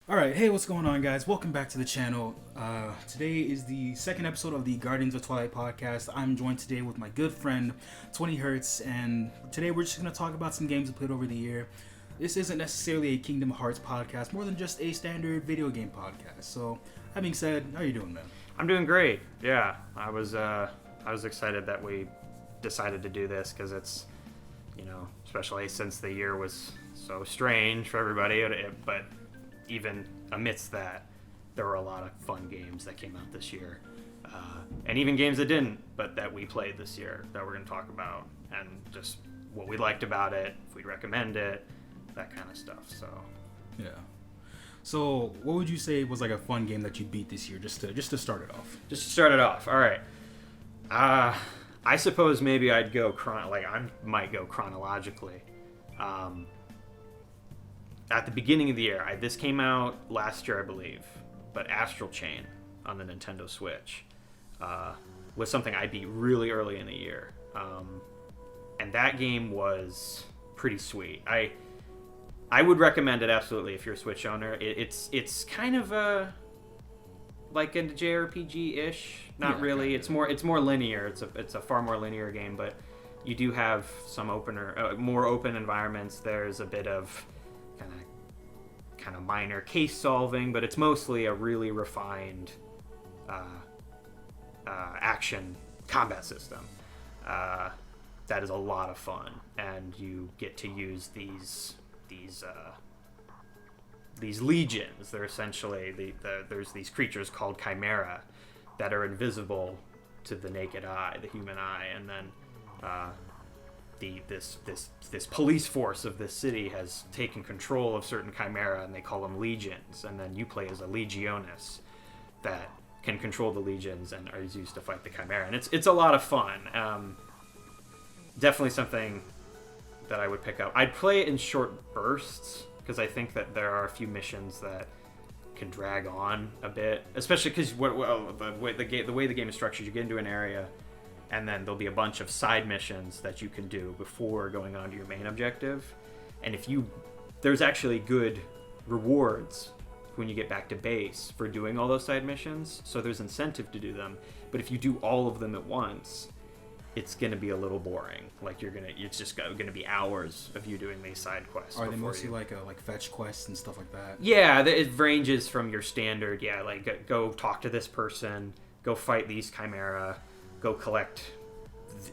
All right, hey, what's going on, guys? Welcome back to the channel. Today is the second episode of the Guardians of Twilight podcast. I'm joined today with my good friend, 20Hertz, and today we're just going to talk about some games we played over the year. This isn't necessarily a Kingdom Hearts podcast, more than just a standard video game podcast. So, that being said, how you doing, man? I'm doing great. Yeah, I was excited that we decided to do this because it's, especially since the year was so strange for everybody, but even amidst that, there were a lot of fun games that came out this year. And even games that didn't, but that we played this year that we're going to talk about. And just what we liked about it, if we'd recommend it, that kind of stuff. So, yeah. So, what would you say was like a fun game that you beat this year, just to start it off? Just to start it off, all right. I suppose maybe I'd go I might go chronologically. At the beginning of the year, this came out last year, I believe, but Astral Chain on the Nintendo Switch was something I beat really early in the year. And that game was pretty sweet. I would recommend it absolutely if you're a Switch owner. It's kind of like a JRPG-ish. Not really. It's more linear. It's a far more linear game, but you do have some more open environments. There's a bit of kind of minor case solving, but it's mostly a really refined action combat system that is a lot of fun, and you get to use these legions. They're essentially there's these creatures called chimera that are invisible to the naked eye, the human eye, and then this police force of this city has taken control of certain chimera, and they call them legions. And then you play as a legioness that can control the legions and is used to fight the chimera. And it's a lot of fun. Definitely something that I would pick up. I'd play it in short bursts because I think that there are a few missions that can drag on a bit, especially because the way the game is structured. You get into an area, and then there'll be a bunch of side missions that you can do before going on to your main objective. And there's actually good rewards when you get back to base for doing all those side missions, so there's incentive to do them. But if you do all of them at once, it's going to be a little boring. It's just going to be hours of you doing these side quests. Are they mostly like fetch quests and stuff like that? Yeah, it ranges from your standard, go talk to this person, go fight these chimera, go collect,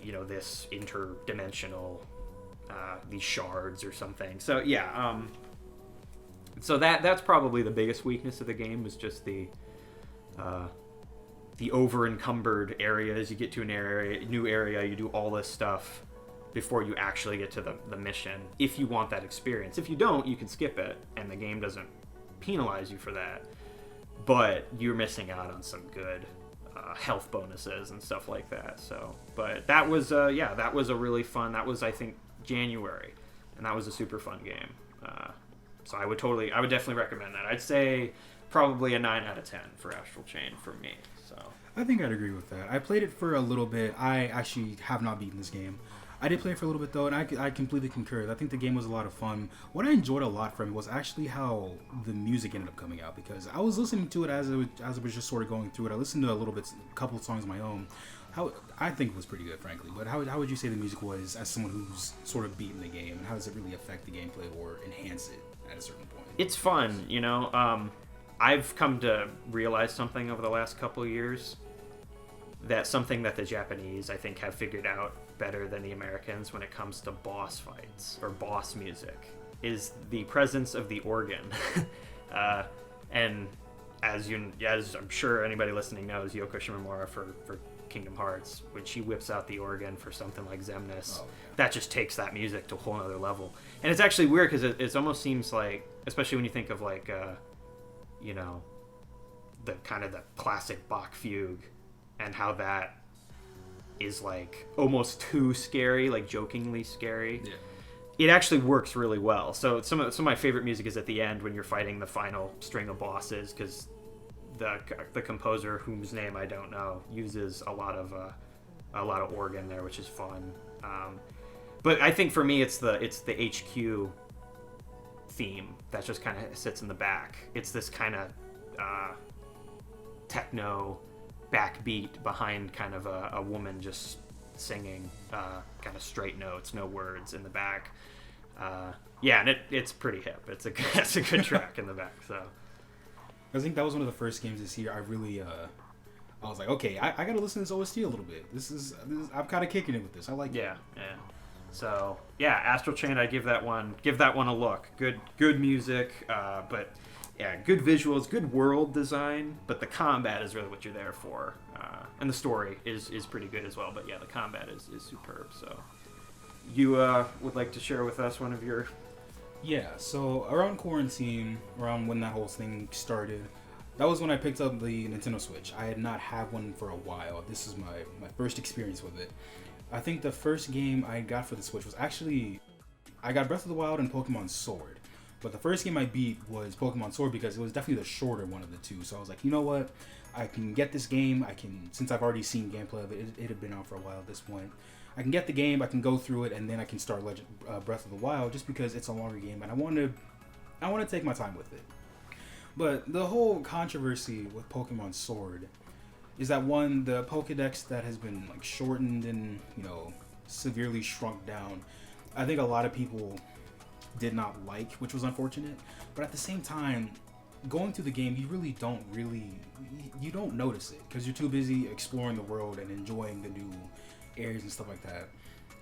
this interdimensional, these shards or something. So yeah, so that's probably the biggest weakness of the game, is just the over-encumbered areas. You get to new area, you do all this stuff before you actually get to the mission, if you want that experience. If you don't, you can skip it, and the game doesn't penalize you for that. But you're missing out on some good health bonuses and stuff like that. So, but that was that was a really fun. That was, I think, January, and that was a super fun game. So I would definitely recommend that. I'd say probably a 9 out of 10 for Astral Chain for me. So I think I'd agree with that. I played it for a little bit. I actually have not beaten this game. I did play it for a little bit though, and I completely concur. I think the game was a lot of fun. What I enjoyed a lot from it was actually how the music ended up coming out, because I was listening to it as it was just sort of going through it. I listened to a couple of songs of my own. How I think it was pretty good, frankly. But how would you say the music was as someone who's sort of beaten the game, and how does it really affect the gameplay or enhance it at a certain point? It's fun, I've come to realize something over the last couple of years, that something that the Japanese, I think, have figured out better than the Americans when it comes to boss fights or boss music, is the presence of the organ. And as I'm sure anybody listening knows, Yoko Shimomura for Kingdom Hearts, when she whips out the organ for something like Xemnas, that just takes that music to a whole other level. And it's actually weird because it almost seems like, especially when you think of the kind of the classic Bach fugue, and how that is like almost too scary, like jokingly scary. Yeah. It actually works really well. So some of my favorite music is at the end when you're fighting the final string of bosses, because the composer, whose name I don't know, uses a lot of organ there, which is fun. But I think for me, it's the HQ theme that just kind of sits in the back. It's this kind of techno backbeat behind kind of a woman just singing kind of straight notes, no words in the back. And it's pretty hip. It's a good track in the back. So I think that was one of the first games this year I really I was like, okay, I gotta listen to this OST a little bit. This is I'm kind of kicking it with this. I like it. Yeah. So Astral Chain, I give that one a look. Good music, but yeah, good visuals, good world design. But the combat is really what you're there for, and the story is pretty good as well. But yeah, the combat is superb. So you would like to share with us one of your? Yeah. So around quarantine, around when that whole thing started, that was when I picked up the Nintendo Switch. I had not had one for a while. This is my first experience with it. I think the first game I got for the Switch was actually, I got Breath of the Wild and Pokemon Sword. But the first game I beat was Pokemon Sword because it was definitely the shorter one of the two. So I was like, you know what? I can get this game. Since I've already seen gameplay of it, it had been out for a while at this point. I can get the game, I can go through it, and then I can start Breath of the Wild just because it's a longer game and I want to take my time with it. But the whole controversy with Pokemon Sword is that one, the Pokedex that has been like shortened and, severely shrunk down, I think a lot of people did not like, which was unfortunate. But at the same time, going through the game, you don't notice it because you're too busy exploring the world and enjoying the new areas and stuff like that.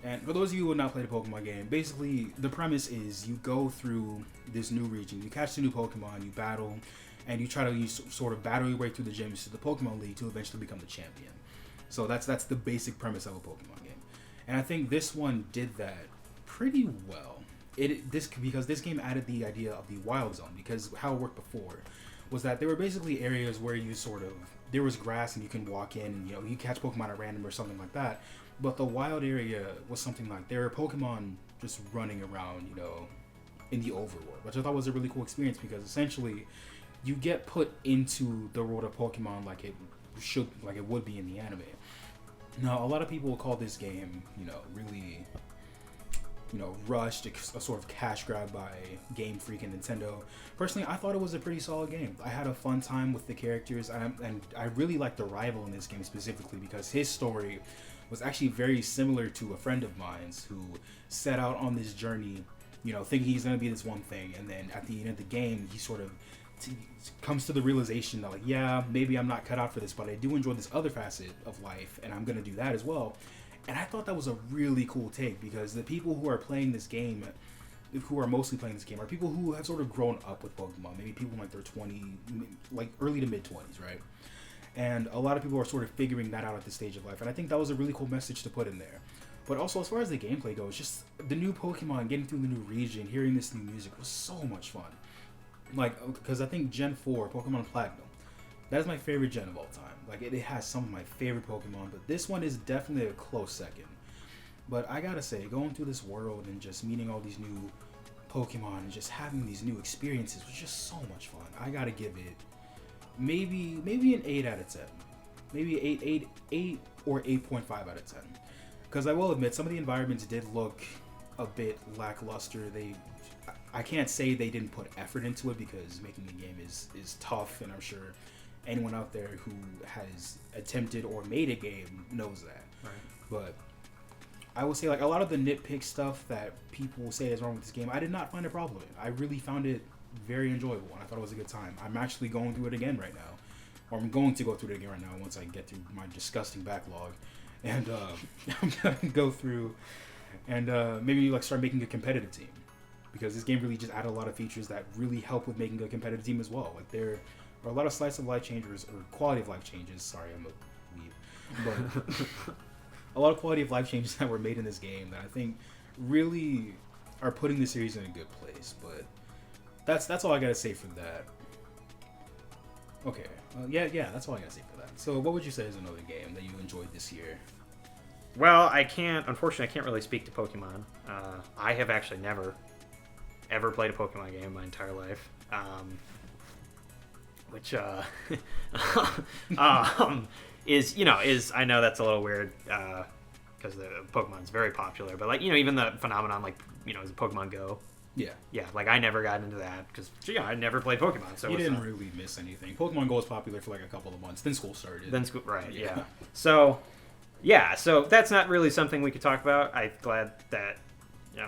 And for those of you who have not played a Pokemon game, basically the premise is you go through this new region, you catch the new Pokemon, you battle, and you try to sort of battle your way through the gyms to the Pokemon League to eventually become the champion. So that's the basic premise of a Pokemon game. And I think this one did that pretty well. Because this game added the idea of the Wild Zone, because how it worked before was that there were basically areas where there was grass and you can walk in and you catch Pokemon at random or something like that. But the wild area was something like there are Pokemon just running around, in the overworld, which I thought was a really cool experience because essentially you get put into the world of Pokemon like it would be in the anime. Now, a lot of people will call this game, really, rushed, a sort of cash grab by Game Freak and Nintendo. Personally, I thought it was a pretty solid game. I had a fun time with the characters, and I really liked the rival in this game specifically because his story was actually very similar to a friend of mine's who set out on this journey, thinking he's going to be this one thing, and then at the end of the game, he sort of comes to the realization that, like, yeah, maybe I'm not cut out for this, but I do enjoy this other facet of life, and I'm going to do that as well. And I thought that was a really cool take because the people who are playing this game, who are mostly playing this game, are people who have sort of grown up with Pokemon, maybe people in like their 20, like early to mid 20s, right? And a lot of people are sort of figuring that out at this stage of life. And I think that was a really cool message to put in there. But also, as far as the gameplay goes, just the new Pokemon, getting through the new region, hearing this new music was so much fun. Like, because I think Gen 4, Pokemon Platinum, that is my favorite gen of all time. Like, it has some of my favorite Pokemon, but this one is definitely a close second. But I gotta say, going through this world and just meeting all these new Pokemon and just having these new experiences was just so much fun. I gotta give it maybe an 8 out of 10. Maybe 8 or 8.5 out of 10. Because I will admit, some of the environments did look a bit lackluster. I can't say they didn't put effort into it because making the game is tough, and I'm sure anyone out there who has attempted or made a game knows that. Right. But I will say, like, a lot of the nitpick stuff that people say is wrong with this game, I did not find a problem with it. I really found it very enjoyable, and I thought it was a good time. I'm actually going through it again right now. Or I'm going to go through it again right now once I get through my disgusting backlog. And I'm going to go through and maybe like start making a competitive team. Because this game really just added a lot of features that really help with making a competitive team as well. Like, there are a lot of slice of life changes, or quality of life changes. Sorry, I'm a weeb. But a lot of quality of life changes that were made in this game that I think really are putting the series in a good place. But that's all I gotta say for that. Okay, yeah, that's all I gotta say for that. So, what would you say is another game that you enjoyed this year? Well, unfortunately, I can't really speak to Pokemon. I have actually never ever played a Pokemon game in my entire life, which is I know that's a little weird because the Pokemon's very popular, but like even the phenomenon like is Pokemon Go Yeah. Yeah, like I never got into that because I never played Pokemon, so You didn't really miss anything. Pokemon Go was popular for like a couple of months. Then school started. Right? Yeah. So that's not really something we could talk about. I'm glad that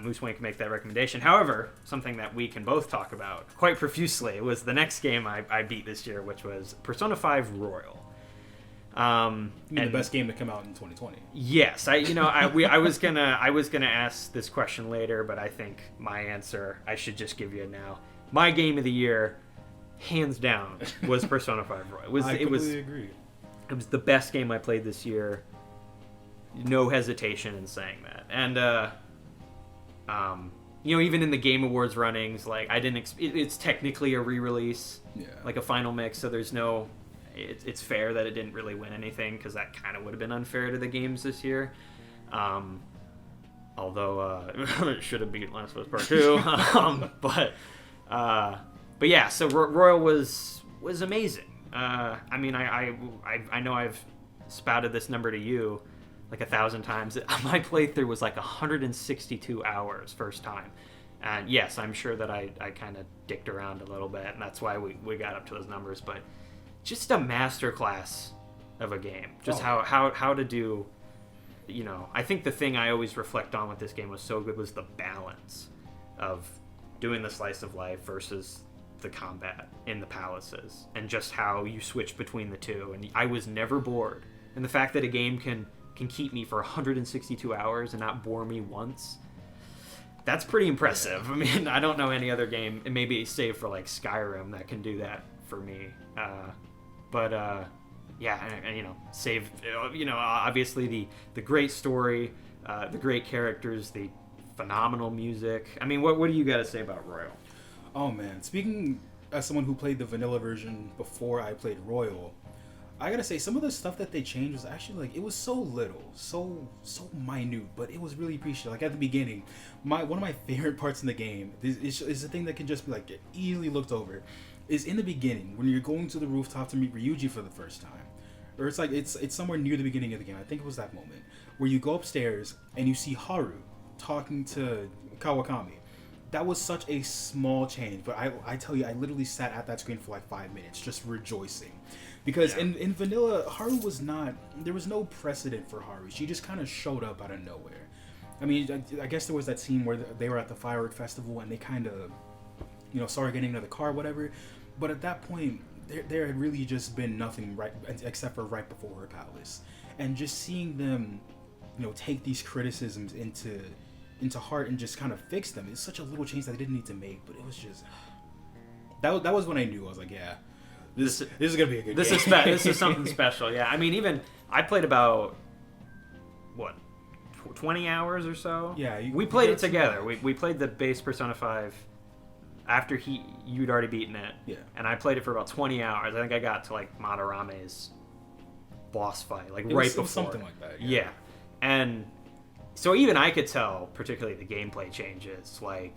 Moose Wayne can make that recommendation. However, something that we can both talk about quite profusely was the next game I beat this year, which was Persona 5 Royal. The best game to come out in 2020. Yes, I was gonna ask this question later, but I think my answer I should just give you now. My game of the year, hands down, was Persona 5 Royal. I completely agree. It was the best game I played this year. No hesitation in saying that. And even in the Game Awards runnings, like I didn't. It's technically a re-release, like a final mix, so there's no. It's fair that it didn't really win anything because that kind of would have been unfair to the games this year. Although it should have beaten Last of Us Part 2. But yeah, so Royal was amazing. I know I've spouted this number to you like 1,000 times. My playthrough was like 162 hours first time. And yes, I'm sure that I kind of dicked around a little bit, and that's why we got up to those numbers. But just a masterclass of a game. Just how to do, I think the thing I always reflect on with this game was so good was the balance of doing the slice of life versus the combat in the palaces, and just how you switch between the two. And I was never bored. And the fact that a game can keep me for 162 hours and not bore me once, that's pretty impressive. I mean, I don't know any other game, and maybe save for like Skyrim, that can do that for me. Save, obviously the great story, the great characters, the phenomenal music. I mean, what do you got to say about Royal? Oh man, speaking as someone who played the vanilla version before I played Royal, I gotta say some of the stuff that they changed was actually like, it was so little, so minute, but it was really appreciated. Like at the beginning, one of my favorite parts in the game is the thing that can just be like easily looked over. Is in the beginning when you're going to the rooftop to meet Ryuji for the first time, or it's somewhere near the beginning of the game. I think it was that moment where you go upstairs and you see Haru talking to Kawakami. That was such a small change, but I tell you, I literally sat at that screen for like 5 minutes just rejoicing, because in vanilla Haru there was no precedent for Haru. She just kind of showed up out of nowhere. I mean, I guess there was that scene where they were at the firework festival and they kind of started getting into the car, whatever. But at that point, there had really just been nothing right except for right before her palace, and just seeing them, take these criticisms into heart and just kind of fix them. It's such a little change that they didn't need to make, but it was just that was when I knew. I was like, yeah, this is gonna be a good game. This is something special. Yeah, I mean, even I played about 20 hours or so. Yeah, we played it together. We played the base Persona 5. After you'd already beaten it, and I played it for about 20 hours. I think I got to like Madarame's boss fight, like right before. Something like that. Yeah, and so even I could tell, particularly the gameplay changes, like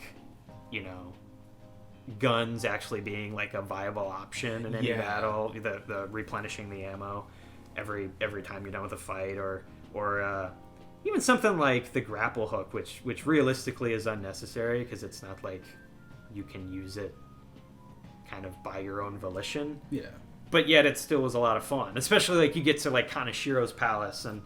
guns actually being like a viable option in any battle, the replenishing the ammo every time you're done with a fight, or even something like the grapple hook, which realistically is unnecessary because it's not like you can use it kind of by your own volition. Yeah. But yet it still was a lot of fun. Especially like you get to like Kanashiro's palace and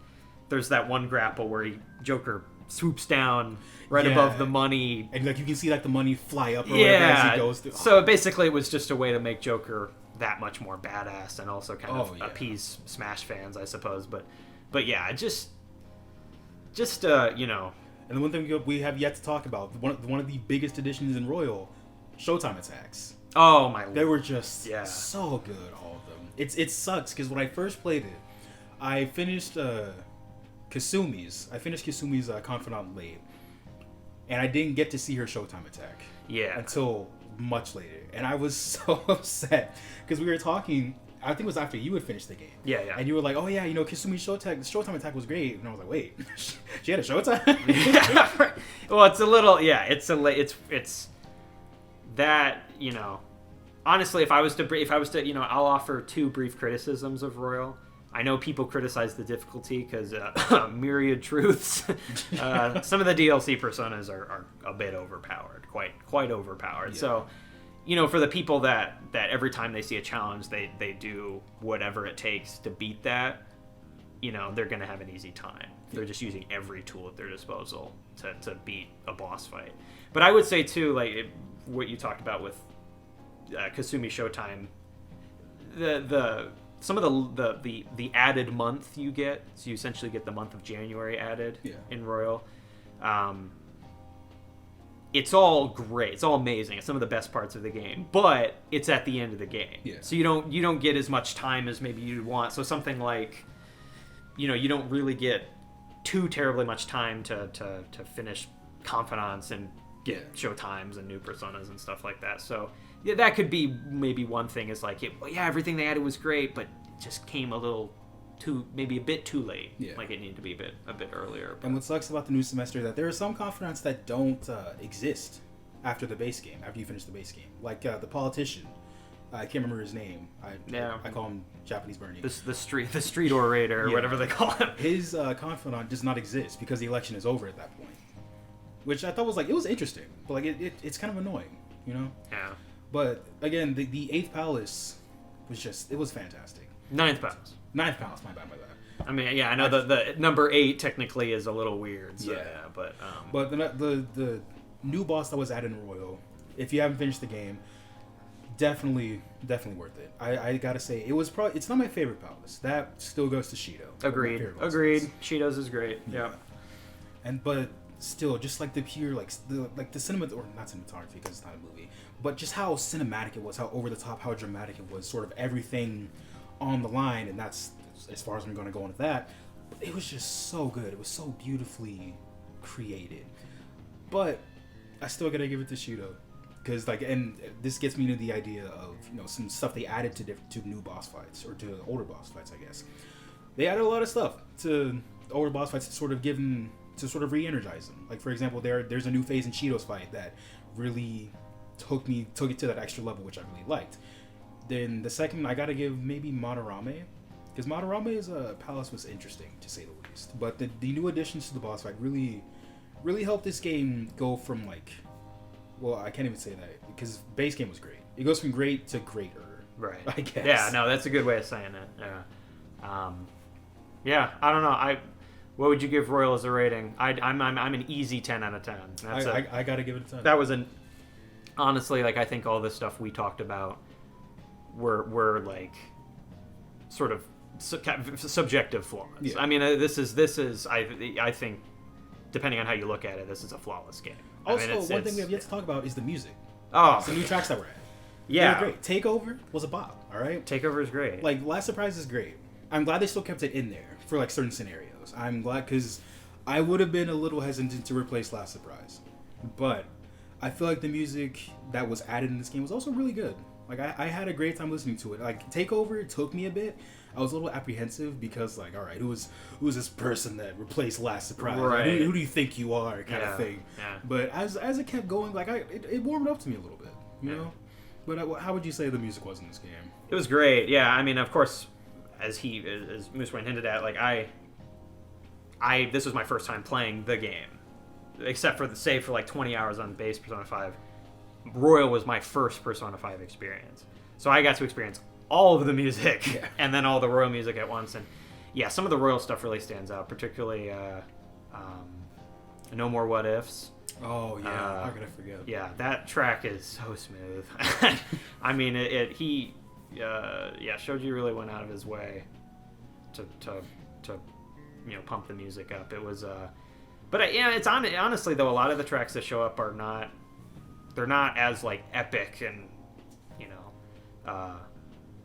there's that one grapple where Joker swoops down right above the money. And like you can see like the money fly up or whatever as he goes through. So basically it was just a way to make Joker that much more badass and also kind of appease Smash fans, I suppose. But yeah, just And the one thing we have yet to talk about, one of the biggest additions in Royal, Showtime attacks. Oh my lord. They were just so good, all of them. It sucks because when I first played it, I finished Kasumi's Confidant late, and I didn't get to see her Showtime attack. Yeah. Until much later, and I was so upset because we were talking. I think it was after you had finished the game. Yeah. And you were like, oh yeah, Kasumi's Showtime attack was great. And I was like, wait, she had a Showtime? Yeah, right. Well, it's a little, it's that, honestly, if I was to, I'll offer two brief criticisms of Royal. I know people criticize the difficulty because myriad truths. Some of the DLC personas are a bit overpowered, quite overpowered. Yeah. So, for the people that every time they see a challenge, they do whatever it takes to beat that, they're going to have an easy time. They're just using every tool at their disposal to beat a boss fight. But I would say, too, like what you talked about with Kasumi Showtime, some of the added month you get, so you essentially get the month of January added in Royal. It's all great. It's all amazing. It's some of the best parts of the game, but it's at the end of the game. Yeah. So you don't get as much time as maybe you'd want. So something like, you don't really get too terribly much time to finish Confidants and get showtimes and new personas and stuff like that. So yeah, that could be maybe one thing is like, everything they added was great, but it just came maybe a bit too late. Yeah. Like it needed to be a bit earlier. But. And what sucks about the new semester is that there are some confidants that don't exist after the base game, after you finish the base game. Like the politician. I can't remember his name. I call him Japanese Bernie. The street orator or whatever they call him. His confidant does not exist because the election is over at that point. Which I thought was it was interesting, but it's kind of annoying, Yeah. But again, the 8th Palace was fantastic. 9th Palace. 9th Palace, my bad. I mean, I know the number 8 technically is a little weird. So, but the new boss that was added in Royal, if you haven't finished the game, definitely worth it. I gotta say, it's not my favorite palace. That still goes to Shido. Agreed. Shido's is great. Yeah. But still, just like the pure the cinema, or not cinematography because it's not a movie, but just how cinematic it was, how over the top, how dramatic it was, sort of everything on the line, and that's as far as I'm going to go into that. It was just so good. It was so beautifully created. But I still gotta give it to Shido. Because and this gets me to the idea of some stuff they added to new boss fights, or to older boss fights, I guess. They added a lot of stuff to older boss fights to sort of re-energize them. Like for example, there's a new phase in Shido's fight that really took it to that extra level, which I really liked. Then the second I gotta give maybe Madarame, because Madarame's palace was interesting to say the least. But the new additions to the boss fight really helped this game go from well, I can't even say that because base game was great. It goes from great to greater. Right. I guess. Yeah, no, that's a good way of saying it. Yeah. I don't know. What would you give Royal as a rating? I'm an easy 10 out of 10. I gotta give it a 10. That was honestly, I think all the stuff we talked about were sort of subjective flaws. Yeah. I mean, this is I think, depending on how you look at it, this is a flawless game. Also, one thing we have yet to talk about is the music. Oh. It's the new tracks that we're at. Yeah. They're great. Takeover was a bop, alright? Takeover is great. Last Surprise is great. I'm glad they still kept it in there for certain scenarios. I'm glad because I would have been a little hesitant to replace Last Surprise. But I feel like the music that was added in this game was also really good. I had a great time listening to it. Takeover took me a bit. I was a little apprehensive because, alright, who's this person that replaced Last Surprise? Right. Who do you think you are, kind of thing. Yeah. But as it kept going, it warmed up to me a little bit, you know? But how would you say the music was in this game? It was great, yeah. I mean, of course, as Moose Wayne hinted at, this was my first time playing the game. Except for 20 hours on base Persona 5. Royal was my first Persona 5 experience. So I got to experience all of the music and then all the Royal music at once. And yeah, some of the Royal stuff really stands out, particularly No More What Ifs. Oh, yeah. How could I forget? Yeah, that track is so smooth. I mean, Shoji really went out of his way to pump the music up. It was, but it's honestly though, a lot of the tracks that show up they're not as epic and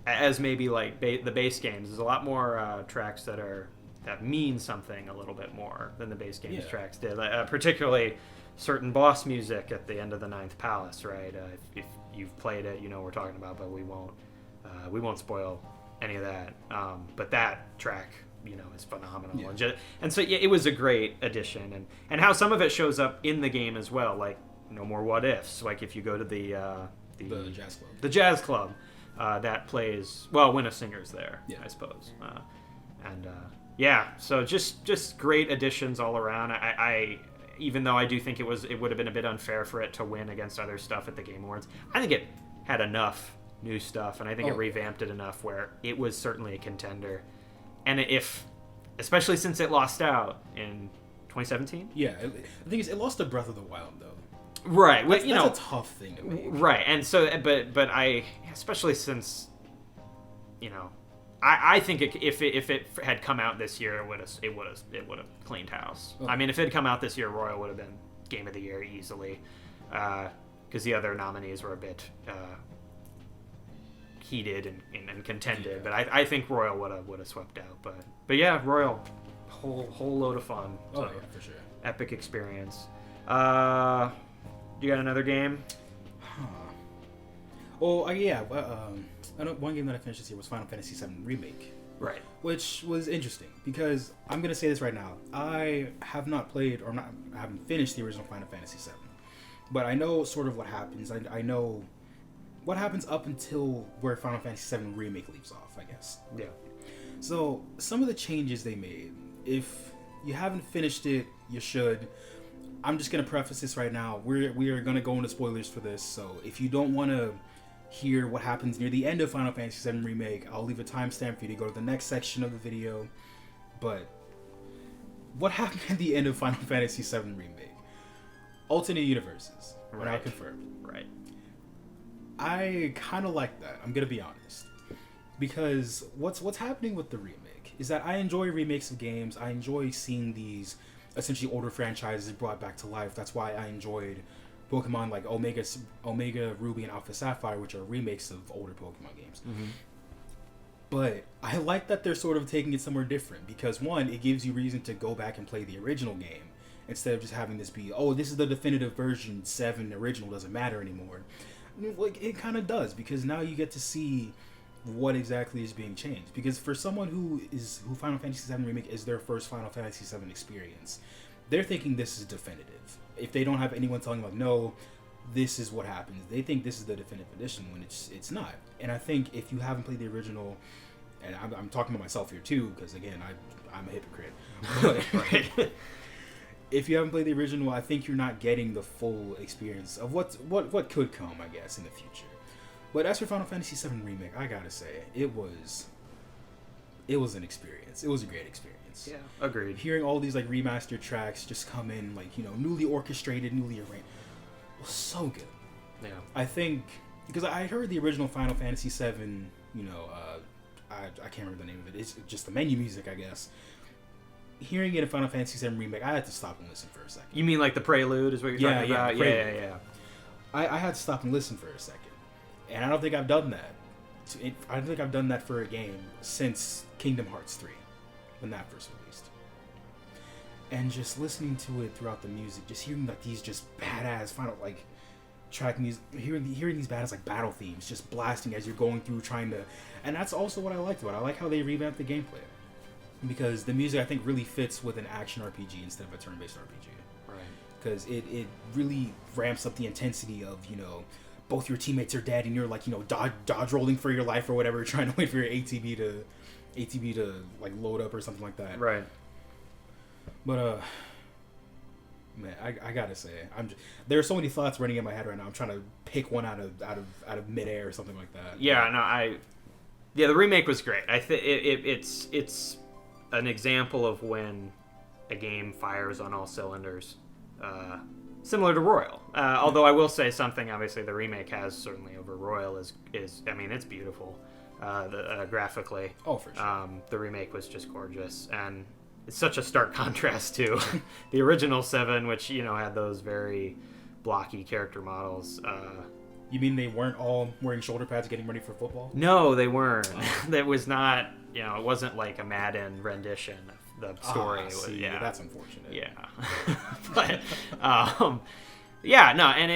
as maybe the base games. There's a lot more tracks that mean something a little bit more than the base games tracks did. Particularly certain boss music at the end of the 9th Palace, right? If you've played it, you know what we're talking about, but we won't spoil any of that. But that track, is phenomenal. Yeah. And so it was a great addition, and how some of it shows up in the game as well, No More What Ifs. If you go to the jazz club, that plays when a singer's there, I suppose. And yeah, so just great additions all around. I even though I do think it would have been a bit unfair for it to win against other stuff at the Game Awards, I think it had enough new stuff, and I think it revamped it enough where it was certainly a contender. And especially since it lost out in 2017. Yeah, the thing is, it lost to Breath of the Wild though. Right, that's a tough thing to make. Right, and so, but I, especially since, I think if it had come out this year, it would have cleaned house. I mean, if it had come out this year, Royal would have been Game of the Year easily, because the other nominees were a bit heated and contended. Yeah. But I think Royal would have swept out. But yeah, Royal, whole load of fun. So, yeah, for sure. Epic experience. You got another game? Oh, yeah. One game that I finished this year was Final Fantasy VII Remake. Right. Which was interesting because I'm going to say this right now. I have not played I haven't finished the original Final Fantasy VII. But I know sort of what happens. I know what happens up until where Final Fantasy VII Remake leaves off, I guess. Yeah. So, some of the changes they made, if you haven't finished it, you should. I'm just going to preface this right now. We are going to go into spoilers for this, so if you don't want to hear what happens near the end of Final Fantasy VII Remake, I'll leave a timestamp for you to go to the next section of the video. But what happened at the end of Final Fantasy VII Remake? Alternate universes are now confirmed. Right. I kind of like that, I'm going to be honest. Because what's happening with the remake is that I enjoy remakes of games. I enjoy seeing these essentially older franchises brought back to life. That's why I enjoyed Pokemon like Omega Ruby, and Alpha Sapphire, which are remakes of older Pokemon games. Mm-hmm. But I like that they're sort of taking it somewhere different because, one, it gives you reason to go back and play the original game instead of just having this be, this is the definitive version, 7 original doesn't matter anymore. Like, it kind of does, because now you get to see what exactly is being changed. Because for someone who Final Fantasy VII Remake is their first Final Fantasy VII experience, they're thinking this is definitive. If they don't have anyone telling them, like, no, this is what happens, they think this is the definitive edition when it's not. And I think if you haven't played the original, and I'm talking about myself here too, because again, I'm a hypocrite. But if you haven't played the original, I think you're not getting the full experience of what could come, I guess, in the future. But as for Final Fantasy VII Remake, I gotta say, it was an experience. It was a great experience. Yeah, agreed. Hearing all these like remastered tracks just come in, like, newly orchestrated, newly arranged, was so good. Yeah. I think because I heard the original Final Fantasy VII, I can't remember the name of it. It's just the menu music, I guess. Hearing it in Final Fantasy VII Remake, I had to stop and listen for a second. You mean like the prelude is what you're talking about? Yeah. I had to stop and listen for a second. And I don't think I've done that. I don't think I've done that for a game since Kingdom Hearts 3, when that first released. And just listening to it throughout the music, just hearing like these just badass final like track music, hearing these badass like battle themes just blasting as you're going through trying to, and that's also what I liked about it. I like how they revamped the gameplay, because the music I think really fits with an action RPG instead of a turn-based RPG. Right. Because it really ramps up the intensity of both your teammates are dead and you're like dodge rolling for your life or whatever, trying to wait for your ATB to like load up or something like that. Right. But man, I gotta say, there are so many thoughts running in my head right now. I'm trying to pick one out of midair or something like that. Yeah, no, the remake was great. I think it's an example of when a game fires on all cylinders. Similar to Royal, although I will say something. Obviously, the remake has certainly over Royal is I mean, it's beautiful, graphically. Oh, for sure. The remake was just gorgeous, and it's such a stark contrast to the original 7, which had those very blocky character models. You mean they weren't all wearing shoulder pads getting ready for football? No, they weren't. That was not. It wasn't like a Madden rendition. The story that's unfortunate. Yeah. But yeah, no, and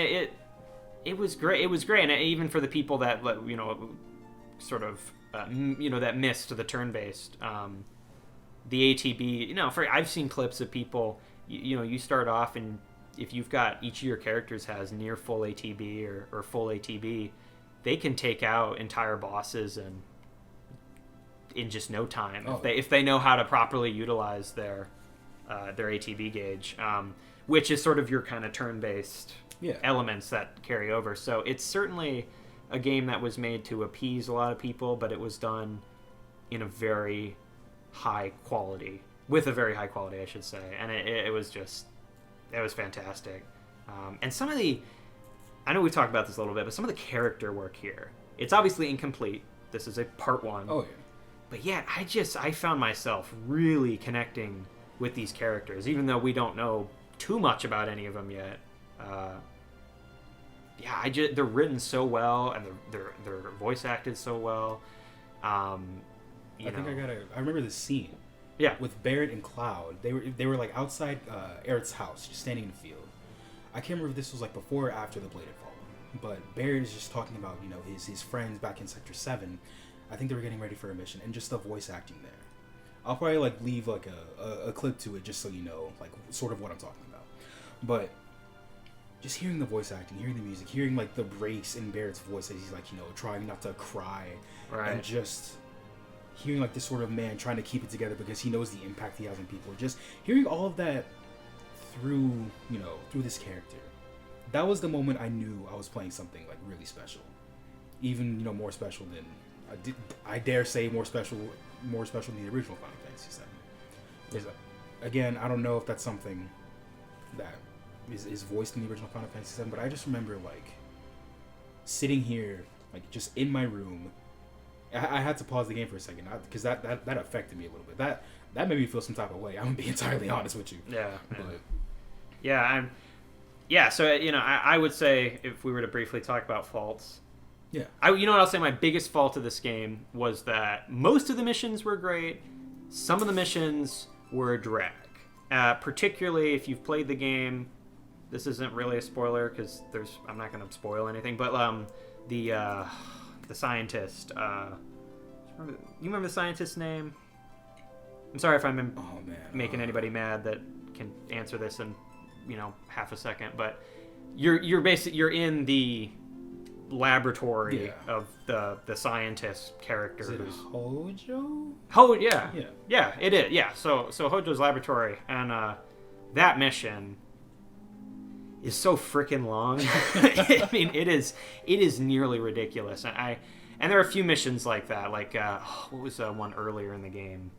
it was great. It was great, and even for the people that sort of that missed the turn-based the ATB, I've seen clips of people, you start off, and if you've got each of your characters has near full ATB or full ATB, they can take out entire bosses and in just no time Oh. if they know how to properly utilize their ATB gauge, which is sort of your kind of turn-based Yeah. elements that carry over. So it's certainly a game that was made to appease a lot of people, but it was done in a very high quality, with a very high quality, I should say, and it was fantastic. And some of I know we've talked about this a little bit, but some of the character work here, it's obviously incomplete. This is a part 1. Oh, yeah. But yeah, I found myself really connecting with these characters, even though we don't know too much about any of them yet. They're written so well, and they're voice acted so well. I remember this scene. Yeah. With Barrett and Cloud. They were like outside Eric's house, just standing in the field. I can't remember if this was like before or after the Blade had fallen. But Barrett is just talking about, his friends back in Sector 7. I think they were getting ready for a mission, and just the voice acting there. I'll probably like leave like a clip to it just so you know like sort of what I'm talking about. But just hearing the voice acting, hearing the music, hearing like the breaks in Barrett's voice as he's like, trying not to cry. Right. And just hearing like this sort of man trying to keep it together because he knows the impact he has on people. Just hearing all of that through this character. That was the moment I knew I was playing something like really special. Even, more special than I dare say more special than the original Final Fantasy VII. Again, I don't know if that's something that is voiced in the original Final Fantasy VII, but I just remember like sitting here, like just in my room. I had to pause the game for a second because that affected me a little bit. That made me feel some type of way. I'm gonna be entirely honest with you. Yeah. But So I would say, if we were to briefly talk about faults, yeah, what I'll say, my biggest fault of this game was that most of the missions were great. Some of the missions were a drag. Particularly if you've played the game. This isn't really a spoiler because I'm not going to spoil anything. But the scientist. You remember the scientist's name? I'm sorry if I'm making anybody mad that can answer this in half a second. But you're in the laboratory of the scientist character. Is it Hojo? Yeah, it is. Yeah, so Hojo's laboratory, and that mission is so freaking long. I mean, it is nearly ridiculous. And there are a few missions like that. Like what was one earlier in the game?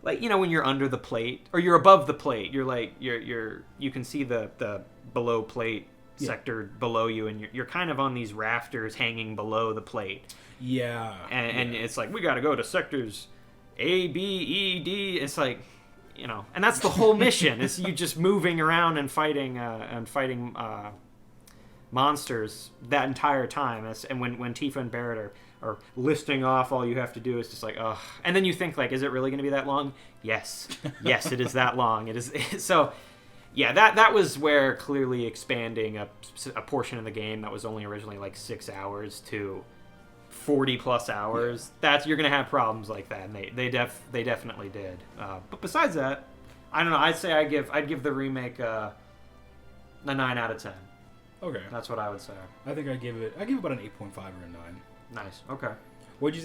Like when you're under the plate or you're above the plate, you're like you can see the below plate sector below you, and you're kind of on these rafters hanging below the plate. Yeah. And it's like, we got to go to sectors A, B, E, D. It's like, and that's the whole mission. It's you just moving around and fighting monsters that entire time. And when Tifa and Barrett are listing off, all you have to do is just like, ugh. And then you think, like, is it really going to be that long? Yes, it is that long. It is. So, yeah, that was where clearly expanding a portion of the game that was only originally like 6 hours to 40 plus hours. You're going to have problems like that, and they definitely did. But besides that, I don't know. I'd say I'd give the remake a 9 out of 10. Okay, that's what I would say. I think I give it about an 8.5 or a 9. Nice. Okay. What would you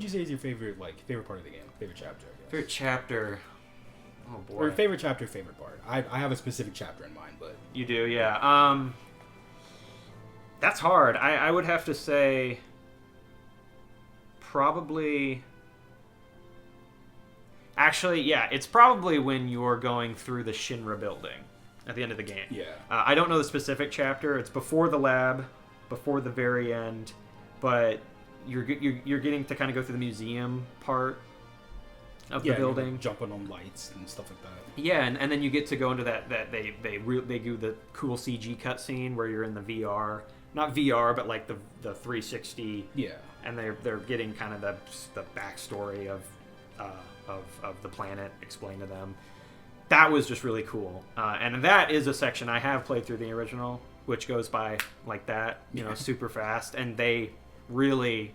say is your favorite part of the game? Favorite chapter? I guess. Favorite chapter. Oh boy. Or favorite chapter, favorite part. I have a specific chapter in mind, but you do, yeah. That's hard. I would have to say probably. Actually, yeah, it's probably when you're going through the Shinra building at the end of the game. Yeah. I don't know the specific chapter. It's before the lab, before the very end, but you're getting to kind of go through the museum part of the building, like jumping on lights and stuff like that. Yeah, and then you get to go into that they do the cool CG cutscene where you're in the VR, not VR, but like the 360. Yeah. And they're getting kind of the backstory of the planet explained to them. That was just really cool, and that is a section I have played through the original, which goes by like that, super fast, and they really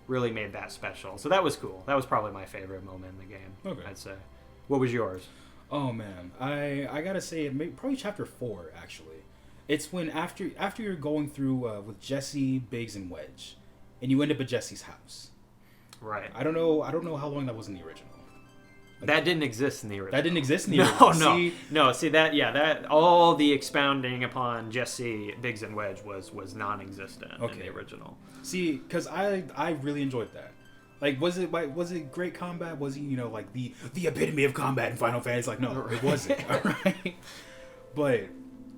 made that special. So that was cool. That was probably my favorite moment in the game. Okay. I'd say. What was yours? Oh man, I gotta say probably chapter 4 actually. It's when after you're going through with Jesse, Biggs, and Wedge, and you end up at Jesse's house. Right. I don't know how long that was in the original. Like, that didn't exist in the original. That didn't exist in the original. No. See that all the expounding upon Jesse, Biggs, and Wedge was non-existent in the original. See, because I really enjoyed that. Like, was it great combat? Was he, like the epitome of combat in Final Fantasy? Like, no, it wasn't. All right. But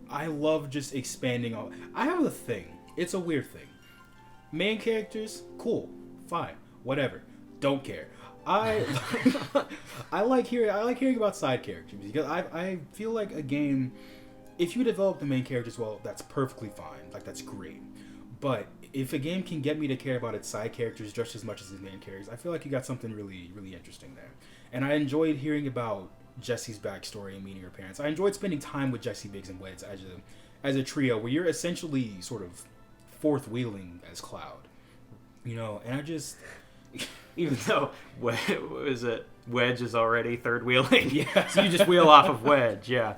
I love just expanding on. I have a thing. It's a weird thing. Main characters, cool, fine, whatever. Don't care. I like hearing about side characters because I feel like a game, if you develop the main characters well, that's perfectly fine. Like, that's great. But if a game can get me to care about its side characters just as much as its main characters, I feel like you got something really, really interesting there. And I enjoyed hearing about Jesse's backstory and meeting her parents. I enjoyed spending time with Jesse, Biggs, and Wedge as a trio where you're essentially sort of fourth wheeling as Cloud. And I just... Even though Wedge is already third wheeling, yeah. So you just wheel off of Wedge, yeah.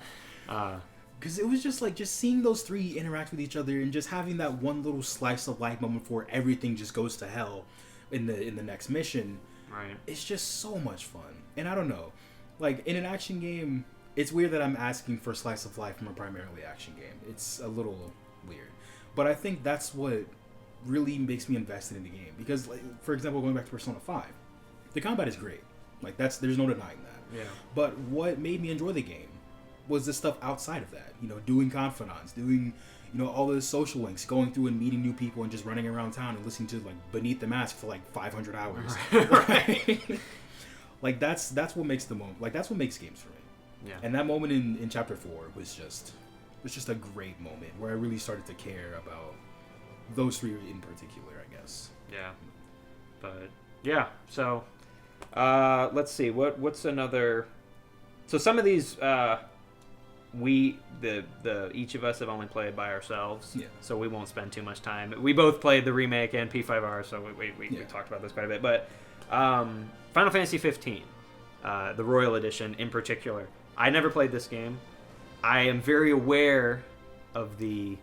Because it was just seeing those three interact with each other and just having that one little slice of life moment before everything just goes to hell in the next mission. Right. It's just so much fun, and I don't know, like in an action game, it's weird that I'm asking for slice of life from a primarily action game. It's a little weird, but I think that's what really makes me invested in the game because, like, for example, going back to Persona 5, the combat is great. Like, there's no denying that. Yeah. But what made me enjoy the game was the stuff outside of that. Doing confidants, doing, all the social links, going through and meeting new people and just running around town and listening to like Beneath the Mask for like 500 hours. Right. Like that's what makes the moment. Like that's what makes games for me. Yeah. And that moment in chapter 4 was just a great moment where I really started to care about those three in particular, I guess. Yeah. But yeah, so let's see. What's another? So some of these each of us have only played by ourselves. Yeah. So we won't spend too much time. We both played the remake and P5R, so we talked about this quite a bit. But Final Fantasy 15, the Royal Edition in particular. I never played this game. I am very aware of the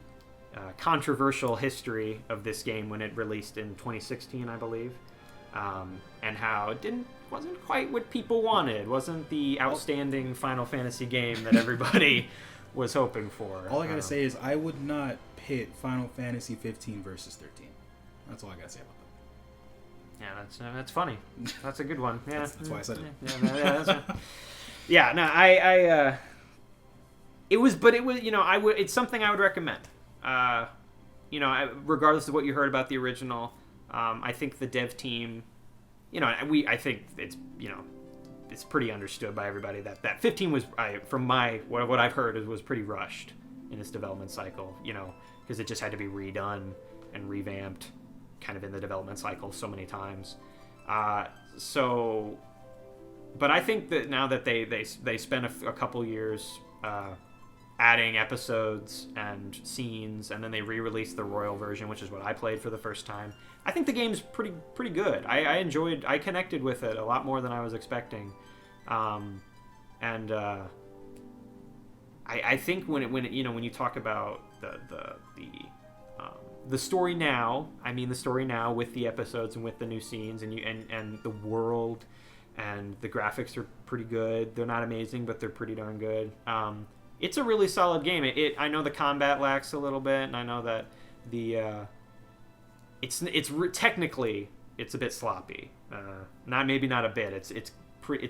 controversial history of this game when it released in 2016, I believe, and how it wasn't quite what people wanted. Wasn't the outstanding Final Fantasy game that everybody was hoping for. All I gotta say is I would not pit Final Fantasy 15 versus 13. That's all I gotta say about that. Yeah, that's funny. That's a good one. Yeah, that's why I said it. It was, it's something I would recommend. Regardless of what you heard about the original, I think the dev team, I think it's pretty understood by everybody that 15 was, from what I've heard, was pretty rushed in its development cycle, because it just had to be redone and revamped kind of in the development cycle so many times. But I think that now that they spent a couple years adding episodes and scenes, and then they re-released the Royal version, which is what I played for the first time. I think the game's pretty good. I connected with it a lot more than I was expecting, and I think when you talk about the story now, I mean the story now with the episodes and with the new scenes and the world and the graphics are pretty good. They're not amazing, but they're pretty darn good. It's a really solid game. I know the combat lacks a little bit, and I know that technically it's a bit sloppy. Not a bit. It's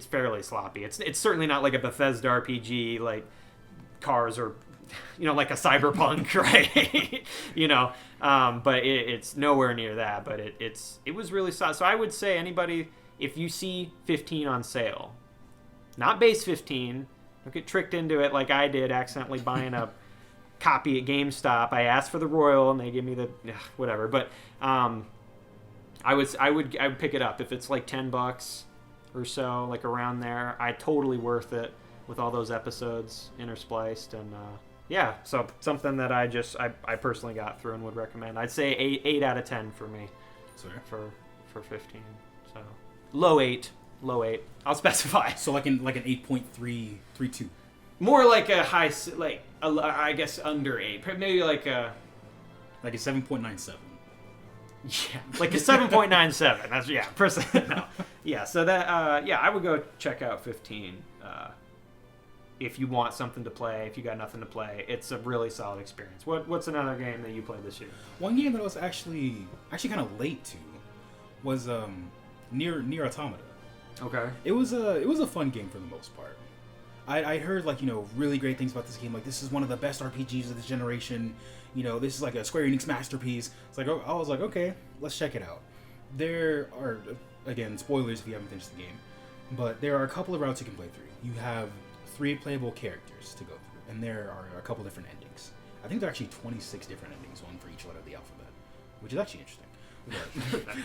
fairly sloppy. It's certainly not like a Bethesda RPG, like cars or like a Cyberpunk, right? But it's nowhere near that. But it was really solid. So I would say anybody, if you see 15 on sale, not base 15. Don't get tricked into it like I did, accidentally buying a copy at GameStop. I asked for the Royal and they give me the whatever. But I would pick it up if it's like $10 or so, like around there. Totally worth it with all those episodes interspliced, and so something that I personally got through and would recommend. I'd say 8 out of 10 for me. Sorry. For 15. So low 8. I'll specify. So like an 8.332. More like a high, I guess under 8. Maybe like a 7.97. Yeah, like a 7.97. That's percent. No. Yeah, so that I would go check out 15. If you want something to play, if you got nothing to play, it's a really solid experience. What's another game that you played this year? One game that I was actually kind of late to was Near Automata. Okay. It was a fun game for the most part. I heard really great things about this game. Like, this is one of the best RPGs of this generation. This is like a Square Enix masterpiece. It's like, I was like, okay, let's check it out. There are, again, spoilers if you haven't finished the game, but there are a couple of routes you can play through. You have 3 playable characters to go through, and there are a couple different endings. I think there are actually 26 different endings, one for each letter of the alphabet, which is actually interesting.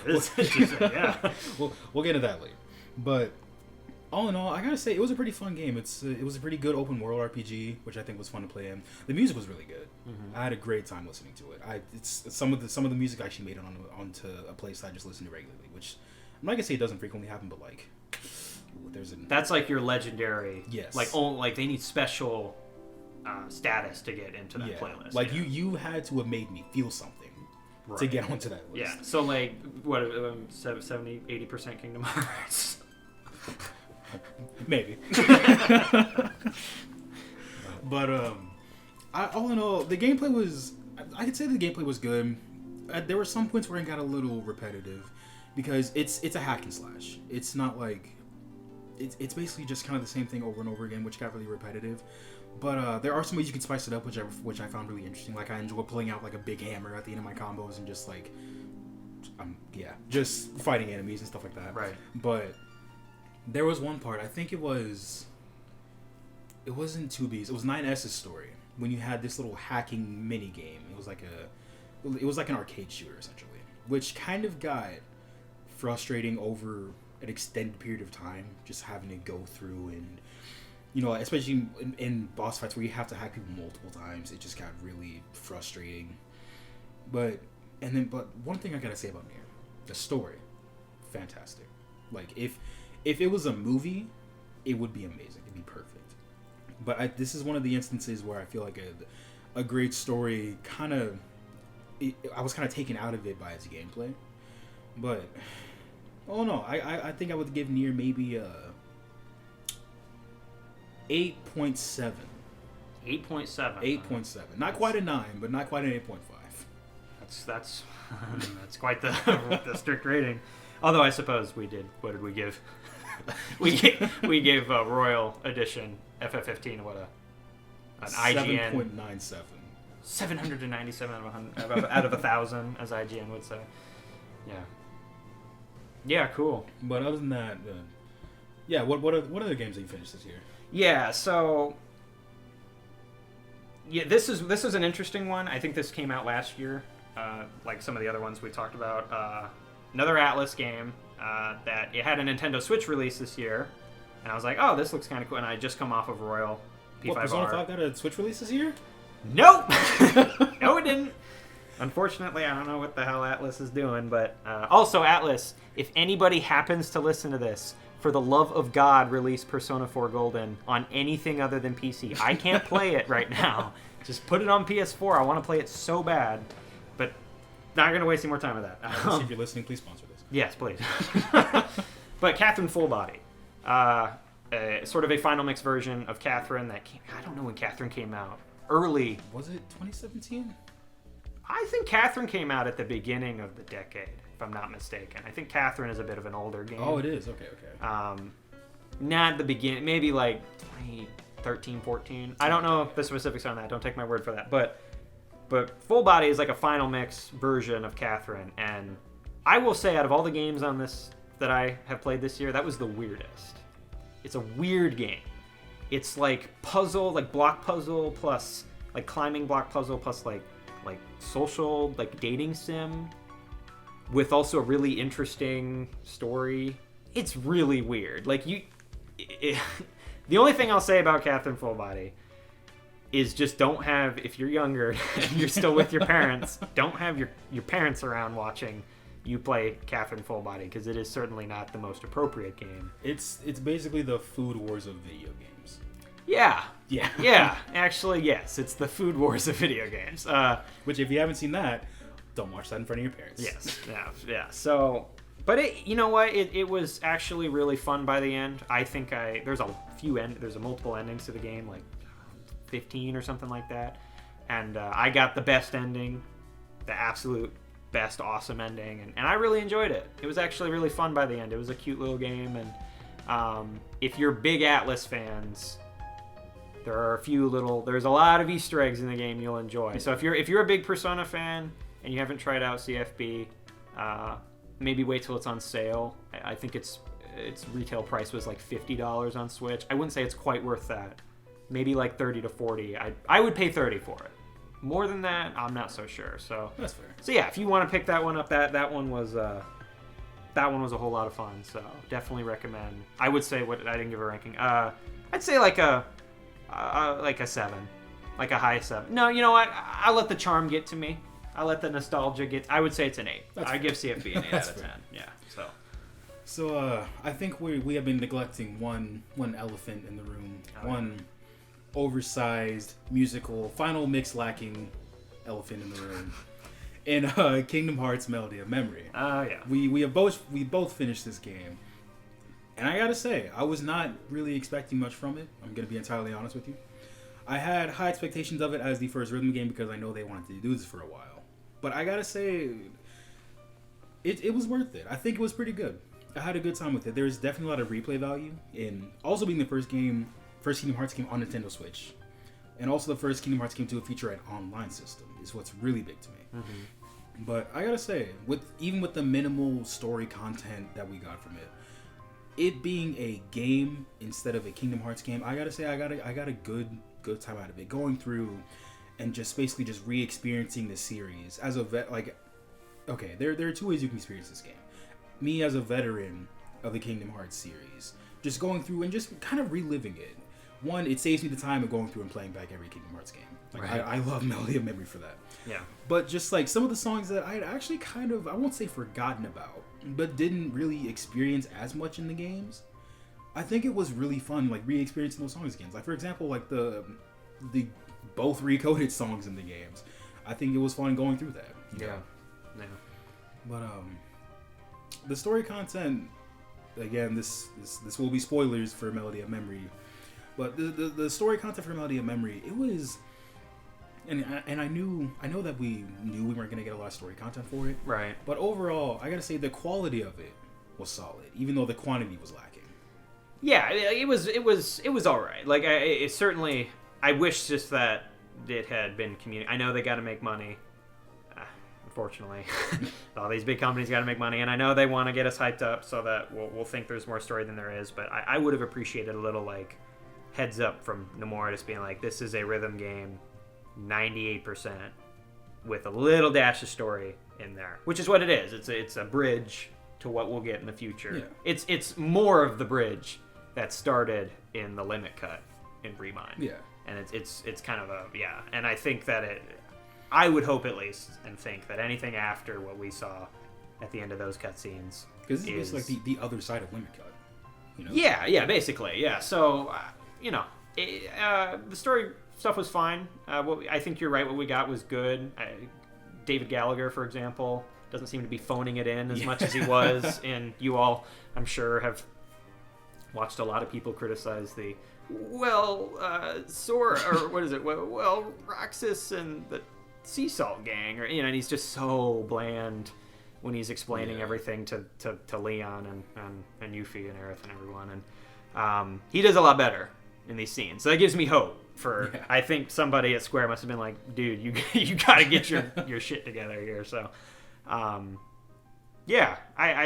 That is interesting, yeah. We'll get into that later. But all in all, I gotta say, it was a pretty fun game. It was a pretty good open world RPG, which I think was fun to play in. The music was really good. Mm-hmm. I had a great time listening to it. It's some of the music I actually made it onto a place I just listen to regularly, which I'm not gonna say it doesn't frequently happen, but like, that's like your legendary. Yes. Like they need special status to get into that playlist. Like you had to have made me feel something. Right. To get onto that list. Yeah, so like, what, 70, 80% Kingdom Hearts? Maybe. But, all in all, the gameplay was, I could say the gameplay was good. There were some points where it got a little repetitive, because it's a hack and slash. It's not like, it's basically just kind of the same thing over and over again, which got really repetitive. But there are some ways you can spice it up, which I found really interesting. Like, I enjoy pulling out like a big hammer at the end of my combos and just like, just fighting enemies and stuff like that. Right. But there was one part. I think it wasn't 2B's. It was 9S's story when you had this little hacking mini game. It was like an arcade shooter essentially, which kind of got frustrating over an extended period of time, just having to go through and. Especially in boss fights where you have to hack people multiple times, it just got really frustrating. But one thing I gotta say about Nier, the story, fantastic. Like, if it was a movie, it would be amazing. It'd be perfect. But this is one of the instances where I feel like a great story I was kind of taken out of it by its gameplay. But, oh no, I think I would give Nier maybe a 8.7. 8.7. 8.7. Not quite a 9, but not quite an 8.5. That's quite the strict rating. Although I suppose we did. What did we give? we gave Royal Edition FF15 an IGN 7.97. 797 out of 1,000, as IGN would say. Yeah. Yeah, cool. But other than that, what other games have you finished this year? Yeah, so this is an interesting one. I think this came out last year, like some of the other ones we talked about. Another Atlas game that it had a Nintendo Switch release this year, and I was like, oh, this looks kind of cool. And I just come off of Royal P5R. What, Persona 5 got a Switch release this year? Nope, no, it didn't. Unfortunately, I don't know what the hell Atlas is doing, but also Atlas, if anybody happens to listen to this. For the love of God, release Persona 4 Golden on anything other than PC. I can't play it right now. Just put it on PS4. I want to play it so bad. But not going to waste any more time with that. If you're listening, please sponsor this. Yes, please. But Catherine Full Body. Sort of a Final Mix version of Catherine that came... I don't know when Catherine came out. Early. Was it 2017? I think Catherine came out at the beginning of the decade. If I'm not mistaken. I think Catherine is a bit of an older game. Oh, it is? Okay. Not the beginning, maybe like 2013, 14. I don't know the specifics on that. Don't take my word for that. But Full Body is like a Final Mix version of Catherine. And I will say, out of all the games on this that I have played this year, that was the weirdest. It's a weird game. It's like puzzle, like block puzzle plus like climbing block puzzle plus like social, like dating sim. With also a really interesting story. It's really weird. Like, the only thing I'll say about Catherine Full Body is just don't have, if you're younger and you're still with your parents, don't have your parents around watching you play Catherine Full Body, because it is certainly not the most appropriate game. It's basically the Food Wars of video games. Yeah. Yeah. Yeah. Actually, yes. It's the Food Wars of video games. Which, if you haven't seen that, don't watch that in front of your parents. Yes, yeah. So, but you know what? It was actually really fun by the end. I think there's a multiple endings to the game, like 15 or something like that, and I got the best ending, the absolute best awesome ending, and I really enjoyed it. It was actually really fun by the end. It was a cute little game, and if you're big Atlas fans, there's a lot of Easter eggs in the game you'll enjoy. So if you're a big Persona fan and you haven't tried out CFB, maybe wait till it's on sale. I think its retail price was like $50 on Switch. I wouldn't say it's quite worth that. Maybe like 30 to 40. I would pay 30 for it. More than that, I'm not so sure. So that's fair. So yeah, if you want to pick that one up, that one was a whole lot of fun. So definitely recommend. I would say I didn't give a ranking. I'd say like a 7, like a high 7. No, you know what? I'll let the charm get to me. I'll let the nostalgia get. I would say it's an 8. I give CFB an 8 out of 10. Yeah. So I think we have been neglecting one elephant in the room. One oversized musical final mix lacking elephant in the room. In Kingdom Hearts Melody of Memory. Yeah. We both finished this game. And I gotta say, I was not really expecting much from it. I'm gonna be entirely honest with you. I had high expectations of it as the first rhythm game because I know they wanted to do this for a while. But I gotta say, it was worth it. I think it was pretty good. I had a good time with it. There's definitely a lot of replay value in also being the first Kingdom Hearts game on Nintendo Switch. And also the first Kingdom Hearts game to feature an online system is what's really big to me. Mm-hmm. But I gotta say, even with the minimal story content that we got from it being a game instead of a Kingdom Hearts game, I gotta say I got a good time out of it. Going through and just basically just re-experiencing the series as a vet. Like, okay, there are two ways you can experience this game. Me as a veteran of the Kingdom Hearts series, just going through and just kind of reliving it. One, it saves me the time of going through and playing back every Kingdom Hearts game. Like, right. I love Melody of Memory for that. Yeah. But just like some of the songs that I had actually kind of, I won't say forgotten about, but didn't really experience as much in the games. I think it was really fun, like re-experiencing those songs again. Like for example, like the both recoded songs in the games. I think it was fun going through that. Yeah. But the story content, again, this will be spoilers for Melody of Memory. But the story content for Melody of Memory, it was, and I know that we knew we weren't gonna get a lot of story content for it. Right. But overall, I gotta say the quality of it was solid, even though the quantity was lacking. Yeah, it was all right. Like it certainly, I wish just that it had been communicated. I know they got to make money. Unfortunately, all these big companies got to make money, and I know they want to get us hyped up so that we'll think there's more story than there is. But I would have appreciated a little like heads up from Nomura, just being like, this is a rhythm game, 98%, with a little dash of story in there, which is what it is. It's a bridge to what we'll get in the future. Yeah. It's more of the bridge that started in the Limit Cut in Remind. Yeah. And it's kind of and I think that I would hope at least and think that anything after what we saw at the end of those cutscenes because this is like the other side of Limit Cut, you know? Yeah, basically, yeah. So the story stuff was fine. I think you're right. What we got was good. David Gallagher, for example, doesn't seem to be phoning it in as much as he was, and you all, I'm sure, have watched a lot of people criticize the Sora, or what is it? Roxas and the Sea Salt Gang, or and he's just so bland when he's explaining everything to Leon and Yuffie and Aerith and everyone, and he does a lot better in these scenes. So that gives me hope for. Yeah. I think somebody at Square must have been like, dude, you got to get your shit together here. So, I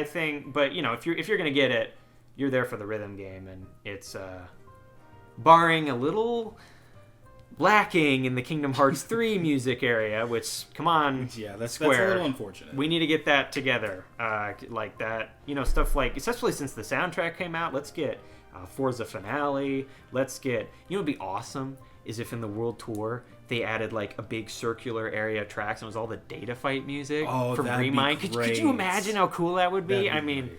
think, but if you're gonna get it, you're there for the rhythm game, and it's barring a little lacking in the Kingdom Hearts 3 music area, which, come on, that's Square, a little unfortunate. We need to get that together, like that, stuff like, especially since the soundtrack came out. Let's get Forza Finale. Let's get, it'd be awesome is if in the World Tour they added like a big circular area of tracks and it was all the Data Fight music from Remind. Could you imagine how cool that would be? Great.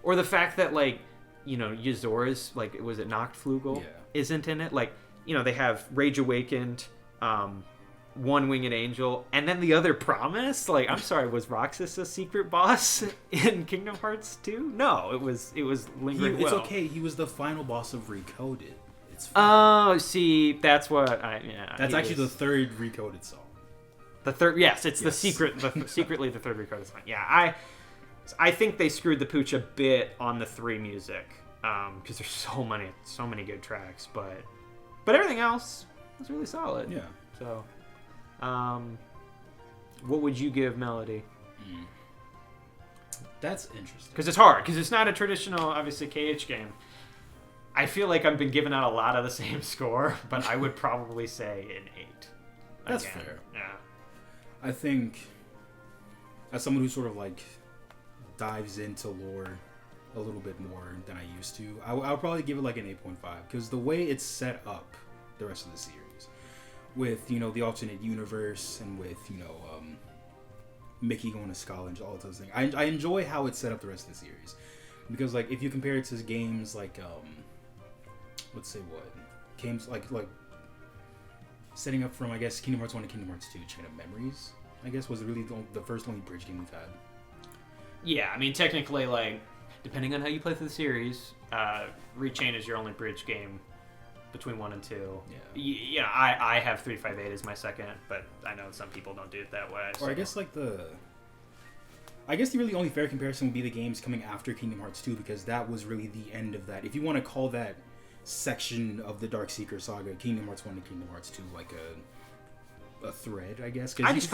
Or the fact that like, Yazora's, like, was it Nachtflugel? Yeah. Isn't in it? Like, they have Rage Awakened, one-winged angel, and then the other promise. Like, I'm sorry, was Roxas a secret boss in Kingdom Hearts 2? No, it was lingering. It's well. okay. He was the final boss of Recoded. It's fine. Oh, see, that's what That's actually the third Recoded song. The third, yes, it's the secretly the third Recoded song. Yeah, I think they screwed the pooch a bit on the 3 music, because there's so many good tracks, but everything else was really solid. Yeah. So, what would you give Melody? That's interesting. Because it's hard, because it's not a traditional, obviously, KH game. I feel like I've been giving out a lot of the same score, but I would probably say an 8. That's fair. Yeah. I think, as someone who sort of like dives into lore a little bit more than I used to, I'll probably give it like an 8.5, because the way it's set up the rest of the series, with, you know, the alternate universe, and with, you know, Mickey going to college, all those things, I enjoy how it's set up the rest of the series, because like if you compare it to games like let's say what games like setting up from, I guess, Kingdom Hearts 1 to Kingdom Hearts 2, Chain of Memories, I guess, was really the first only bridge game we've had. Yeah, I mean, technically, like, depending on how you play through the series, Rechain is your only bridge game between 1 and 2. Yeah. You know, I have 358 as my second, but I know some people don't do it that way. So. Or I guess the really only fair comparison would be the games coming after Kingdom Hearts 2, because that was really the end of that. If you want to call that section of the Dark Seeker saga, Kingdom Hearts 1 to Kingdom Hearts 2, like a thread, I guess. I just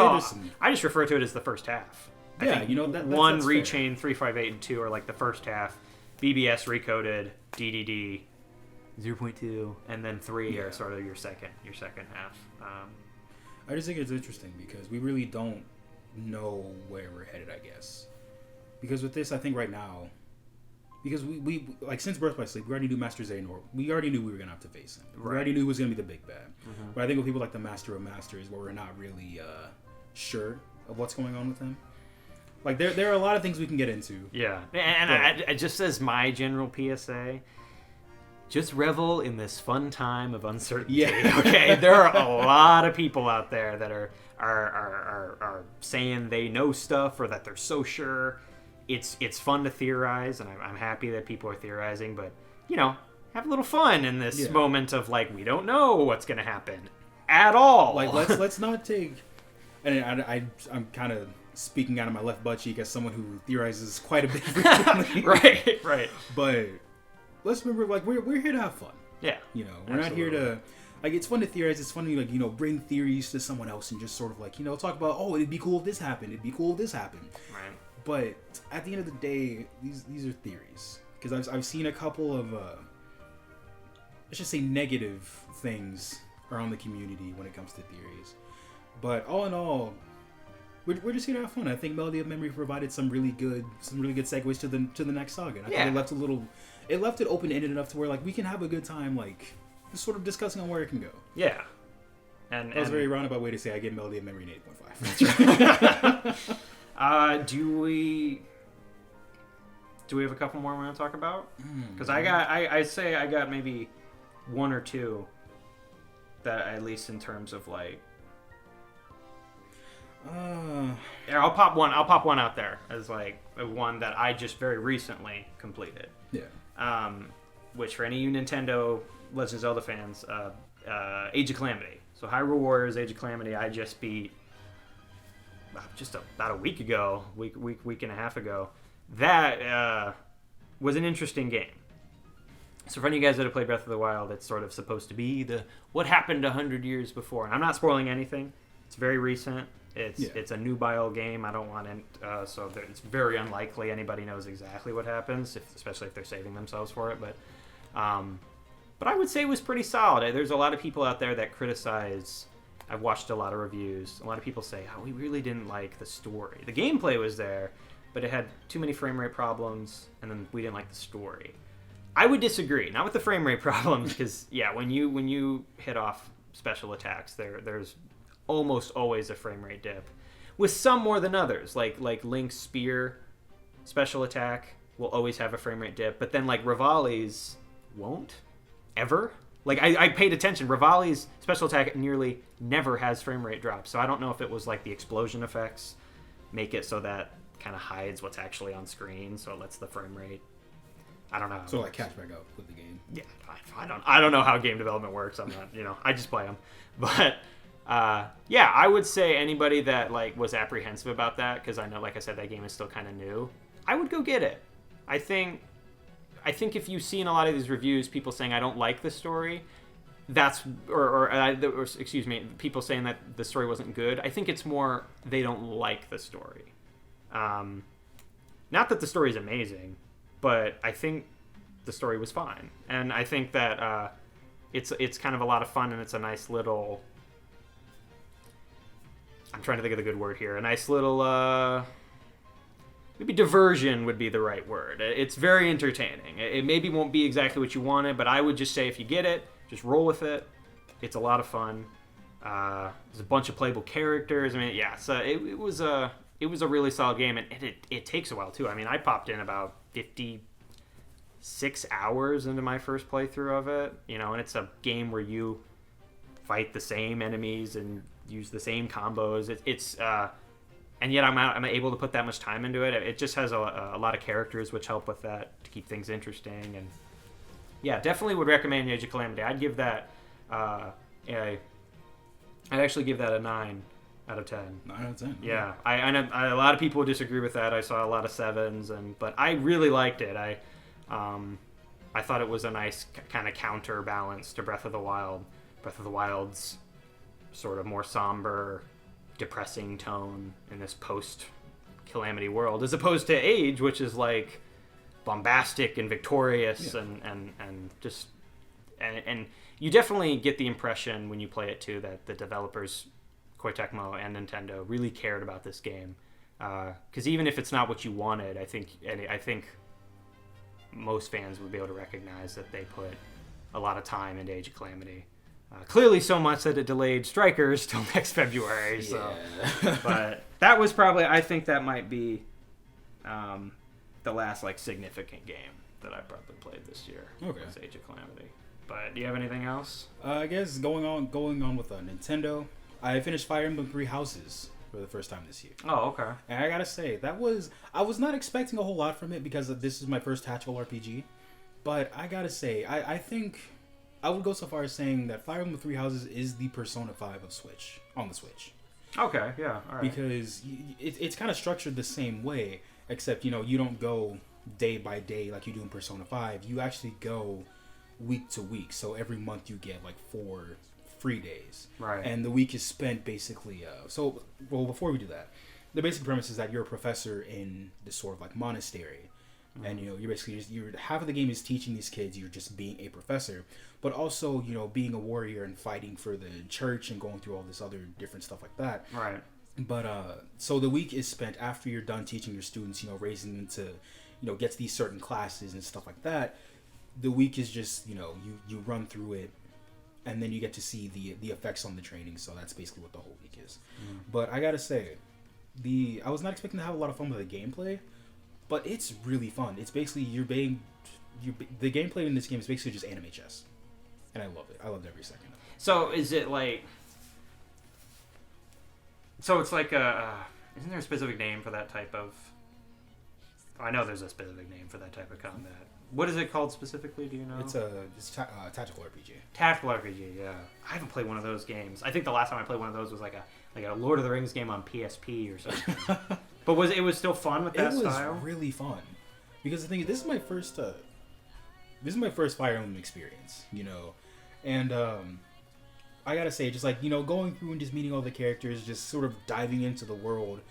refer to it as the first half. Yeah, you know, that's 1 fair. Rechain, 358, and 2 are like the first half. BBS Recoded, DDD 0.2, and then 3 are sort of your second half. I just think it's interesting because we really don't know where we're headed, I guess. Because with this, I think right now, because we like, since Birth by Sleep, we already knew Master Xehanort. We already knew we were going to have to face him. Right. We already knew he was going to be the big bad. Mm-hmm. But I think with people like the Master of Masters, where we're not really sure of what's going on with him. Like, there are a lot of things we can get into. Yeah, and I just as my general PSA, just revel in this fun time of uncertainty. Yeah. Okay, there are a lot of people out there that are saying they know stuff or that they're so sure. It's fun to theorize, and I'm happy that people are theorizing, but, you know, have a little fun in this moment of, like, we don't know what's going to happen at all. Like, let's not take... And I'm kind of speaking out of my left butt cheek as someone who theorizes quite a bit frequently. Right. But let's remember, like, we're here to have fun. Yeah. You know, we're not here to... Like, it's fun to theorize. It's fun to, like, you know, bring theories to someone else and just sort of, like, you know, talk about, oh, it'd be cool if this happened. It'd be cool if this happened. Right. But at the end of the day, these are theories. Because I've seen a couple of, let's just say, negative things around the community when it comes to theories. But all in all, we're just here to have fun. I think Melody of Memory provided some really good segues to the next saga. And I think it left it open-ended enough to where, like, we can have a good time, like, just sort of discussing on where it can go. Yeah. And that was a very roundabout way to say I give Melody of Memory an 8.5. That's right. Do we have a couple more we want to talk about? Because I got maybe 1 or 2 that, at least in terms of, like, I'll pop one out there as, like, one that I just very recently completed. Yeah. Which, for any of you Nintendo Legend of Zelda fans, Age of Calamity. So Hyrule Warriors Age of Calamity, I just beat just about a week and a half ago. That was an interesting game. So for any of you guys that have played Breath of the Wild, it's sort of supposed to be the what happened 100 years before. And I'm not spoiling anything. It's very recent. It's a nubile game. I don't want to, so it's very unlikely anybody knows exactly what happens, especially if they're saving themselves for it. But I would say it was pretty solid. There's a lot of people out there that criticize. I've watched a lot of reviews. A lot of people say, we really didn't like the story. The gameplay was there, but it had too many frame rate problems, and then we didn't like the story. I would disagree. Not with the frame rate problems, because, when you hit off special attacks, there's almost always a frame rate dip, with some more than others. Like Link's spear special attack will always have a frame rate dip, but then, like, Rivali's won't ever. Like, I paid attention. Rivali's special attack nearly never has frame rate drops, so I don't know if it was like the explosion effects make it so that kind of hides what's actually on screen, so it lets the frame rate. I don't know. So like catch back up with the game. Yeah, I don't know how game development works. I'm not, I just play them. But yeah, I would say anybody that like was apprehensive about that, because I know, like I said, that game is still kind of new, I would go get it. I think if you've seen a lot of these reviews, people saying I don't like the story, or excuse me, people saying that the story wasn't good. I think it's more they don't like the story. Not that the story is amazing, but I think the story was fine, and I think that it's kind of a lot of fun, and it's a nice little. I'm trying to think of the good word here. A nice little. Maybe diversion would be the right word. It's very entertaining. It maybe won't be exactly what you wanted, but I would just say if you get it, just roll with it. It's a lot of fun. There's a bunch of playable characters. I mean, yeah, so it was a really solid game, and it takes a while too. I mean, I popped in about 56 hours into my first playthrough of it, and it's a game where you fight the same enemies and use the same combos. And yet I'm able to put that much time into it. It just has a lot of characters which help with that to keep things interesting. And yeah, definitely would recommend Age of Calamity. I'd give that I'd actually give that a 9 out of 10. 9 out of 10. Yeah, I know a lot of people would disagree with that. I saw a lot of 7s, but I really liked it. I thought it was a nice kind of counterbalance to Breath of the Wild. Breath of the Wild's sort of more somber, depressing tone in this post-Calamity world, as opposed to Age, which is like bombastic and victorious, and you definitely get the impression when you play it too that the developers, Koei Tecmo and Nintendo, really cared about this game. Because even if it's not what you wanted, I think most fans would be able to recognize that they put a lot of time into Age of Calamity. Clearly so much that it delayed Strikers till next February. So, yeah. But that was probably, I think that might be the last like significant game that I probably played this year. Okay. Was Age of Calamity. But do you have anything else? I guess going on with Nintendo, I finished Fire Emblem 3 Houses for the first time this year. Oh, okay. And I gotta say, I was not expecting a whole lot from it because this is my first tactical RPG. But I gotta say, I think I would go so far as saying that Fire Emblem 3 Houses is the Persona 5 of Switch, on the Switch. Okay, yeah, all right. Because it's kind of structured the same way, except, you don't go day by day like you do in Persona 5. You actually go week to week. So every month you get like 4 free days. Right. And the week is spent basically... before we do that, the basic premise is that you're a professor in this sort of like monastery. Mm-hmm. And, you're basically half of the game is teaching these kids, you're just being a professor. But also, being a warrior and fighting for the church and going through all this other different stuff like that. Right. But, so the week is spent after you're done teaching your students, raising them to, get to these certain classes and stuff like that. The week is just, you run through it, and then you get to see the effects on the training. So that's basically what the whole week is. Mm. But I gotta say, I was not expecting to have a lot of fun with the gameplay, but it's really fun. It's basically, the gameplay in this game is basically just anime chess. And I love it. I loved every second of it. So is it like... So it's like isn't there a specific name for that type of... I know there's a specific name for that type of combat. What is it called specifically? Do you know? It's tactical RPG. Tactical RPG, yeah. I haven't played one of those games. I think the last time I played one of those was like a Lord of the Rings game on PSP or something. But it was still fun with that style? It was really fun. Because the thing is, this is my first Fire Emblem experience, And I gotta say, just like, going through and just meeting all the characters, just sort of diving into the world.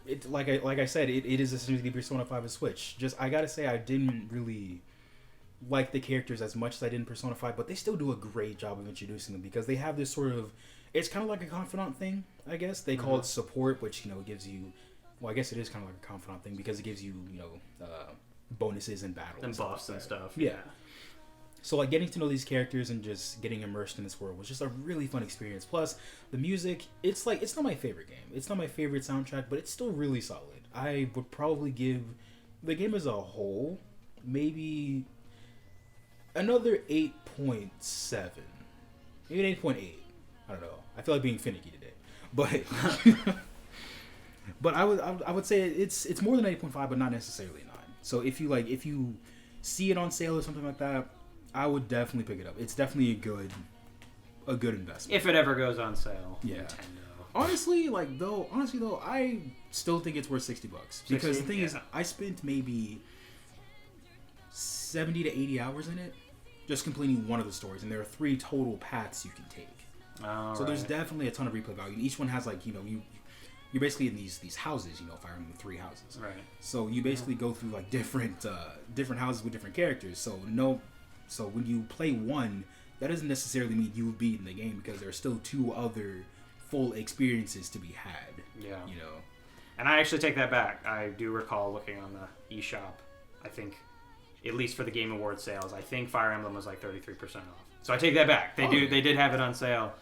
It like I said, it is essentially Persona 5 of Switch. Just, I gotta say, I didn't really like the characters as much as I did in Persona 5, but they still do a great job of introducing them because they have this sort of, it's kind of like a confidant thing, I guess. They call it support, which, gives you, well, I guess it is kind of like a confidant thing because it gives you, bonuses in battle. And buffs and stuff. Yeah. So, like, getting to know these characters and just getting immersed in this world was just a really fun experience. Plus, the music, it's not my favorite game. It's not my favorite soundtrack, but it's still really solid. I would probably give the game as a whole, maybe... another 8.7, maybe 8.8. I don't know. I feel like being finicky today, but but I would say it's more than 8.5, but not necessarily 9. So if you see it on sale or something like that, I would definitely pick it up. It's definitely a good investment if it ever goes on sale. Yeah. Honestly, though, I still think it's worth $60 because the thing is, I spent maybe 70 to 80 hours in it, just completing one of the stories, and there are 3 total paths you can take. So there's definitely a ton of replay value. And each one has you're basically in these houses, Fire Emblem 3 houses. Right. So you basically go through like different houses with different characters. So when you play one, that doesn't necessarily mean you've beaten the game because there are still 2 other full experiences to be had. Yeah. And I actually take that back. I do recall looking on the eShop. I think, at least for the Game Awards sales, I think Fire Emblem was like 33% off. So I take that back. They did have it on sale,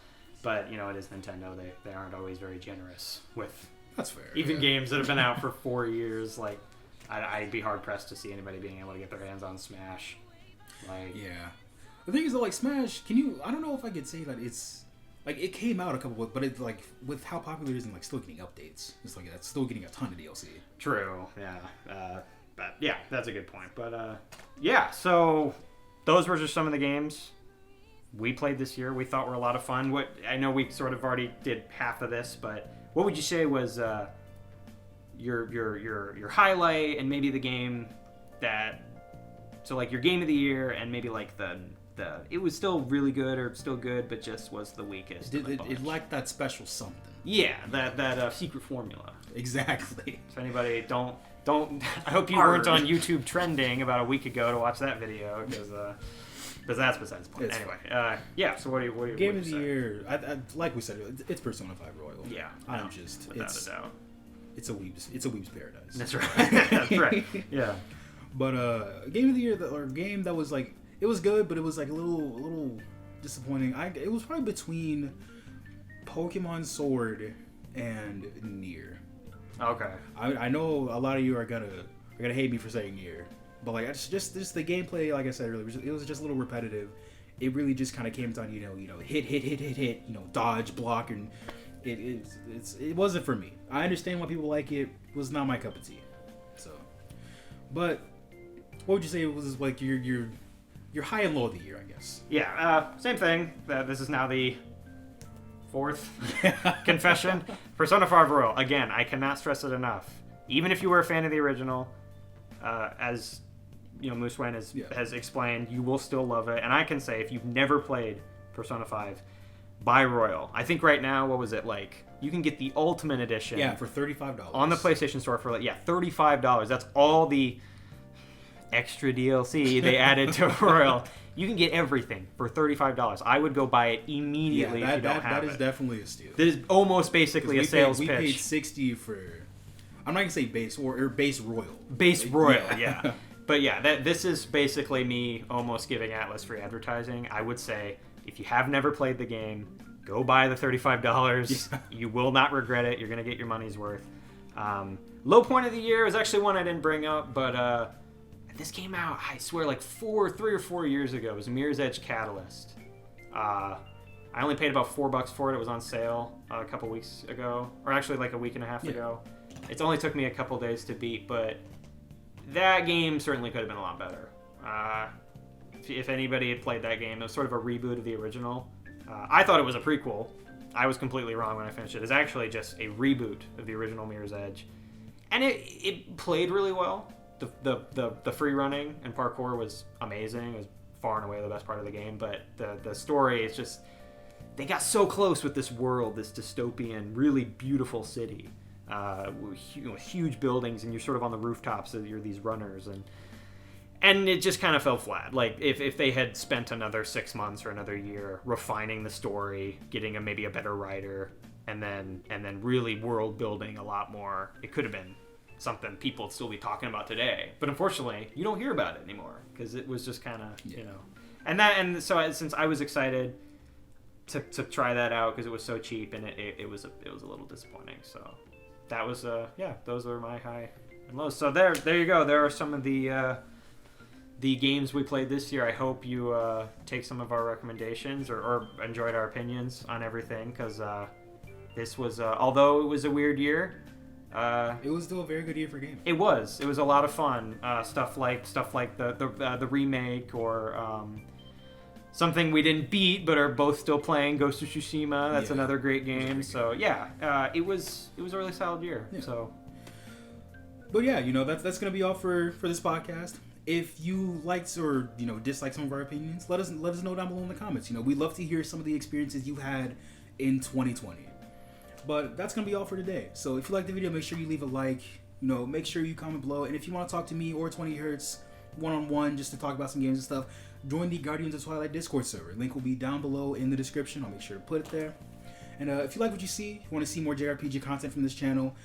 but it is Nintendo. They aren't always very generous with. That's fair. Even games that have been out for 4 years, like I'd be hard pressed to see anybody being able to get their hands on Smash. Yeah. The thing is though, like Smash, I don't know if I could say that it's like it came out a couple of, but it's like with how popular it is and like still getting updates. It's like it's still getting a ton of DLC. True. Yeah. But yeah, that's a good point. But yeah, so those were just some of the games we played this year. We thought were a lot of fun. I know we sort of already did half of this, but what would you say was your highlight and maybe the game that like your game of the year and maybe like the it was still really good or still good but just was the weakest. It lacked that special something. Yeah, that secret formula. Exactly. So anybody don't I hope you weren't on YouTube trending about a week ago to watch that video because that's besides the point. Anyway, yeah. So what do you game of the year? I like we said, it's Persona 5 Royal. Yeah, I'm just without a doubt. It's a weeb's paradise. That's right. That's right. Yeah. But game of the year or game that was like it was good, but it was like a little disappointing. It was probably between Pokemon Sword and Nier. Okay. I know a lot of you are gonna hate me for saying Nier, but like it's just the gameplay, like I said earlier, it was just a little repetitive. It really just kind of came down, hit, dodge, block, and it wasn't for me. I understand why people like it. It was not my cup of tea. So, but what would you say was like your high and low of the year, I guess? Yeah, same thing. This is now the 4th confession. Persona 5 Royal. Again, I cannot stress it enough. Even if you were a fan of the original, as Moose Wayne has explained, you will still love it. And I can say, if you've never played Persona 5, buy Royal. I think right now, what was it like? You can get the Ultimate Edition. Yeah, for $35 on the PlayStation Store for $35. That's all the extra DLC they added to Royal. You can get everything for $35. I would go buy it immediately if you don't have it. That is definitely a steal. This is almost basically a sales pitch. We paid $60 for. I'm not gonna say base or base Royal. Base Royal, yeah. But yeah, this is basically me almost giving Atlas free advertising. I would say if you have never played the game, go buy the $35. Yeah. You will not regret it. You're gonna get your money's worth. Low point of the year is actually one I didn't bring up, but this came out, I swear, like 3 or 4 years ago. It was Mirror's Edge Catalyst. I only paid about $4 for it. It was on sale a couple weeks ago, or actually like a week and a half ago. It's only took me a couple days to beat, but that game certainly could have been a lot better. If anybody had played that game, it was sort of a reboot of the original. I thought it was a prequel. I was completely wrong when I finished it. It's actually just a reboot of the original Mirror's Edge. And it played really well. The free running and parkour was amazing. It was far and away the best part of the game, but the story is just, they got so close with this world, this dystopian, really beautiful city, huge buildings, and you're sort of on the rooftops, so you're these runners, and it just kind of fell flat. Like if they had spent another 6 months or another year refining the story, getting maybe a better writer, and then really world building a lot more, it could have been something people would still be talking about today. But unfortunately, you don't hear about it anymore because it was just kind of and so since I was excited to try that out because it was so cheap, and it was a little disappointing. So that was those were my high and lows. So there you go. There are some of the the games we played this year. I hope you take some of our recommendations or enjoyed our opinions on everything, because this was, although it was a weird year, it was still a very good year for gaming. It was a lot of fun. Stuff like the remake, or something we didn't beat but are both still playing, Ghost of Tsushima. That's another great game. So yeah, it was a really solid year. Yeah. So, but yeah, that's gonna be all for this podcast. If you liked or disliked some of our opinions, let us know down below in the comments. We'd love to hear some of the experiences you had in 2020. But that's going to be all for today. So if you like the video, make sure you leave a like. Make sure you comment below. And if you want to talk to me or 20Hertz one-on-one just to talk about some games and stuff, join the Guardians of Twilight Discord server. Link will be down below in the description. I'll make sure to put it there. And if you like what you see, you want to see more JRPG content from this channel,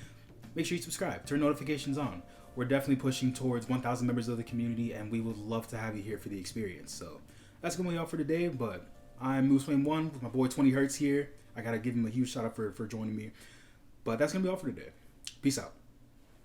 make sure you subscribe. Turn notifications on. We're definitely pushing towards 1,000 members of the community, and we would love to have you here for the experience. So that's going to be all for today. But I'm Moosewayne1 with my boy 20Hertz here. I gotta give him a huge shout out for joining me. But that's gonna be all for today. Peace out.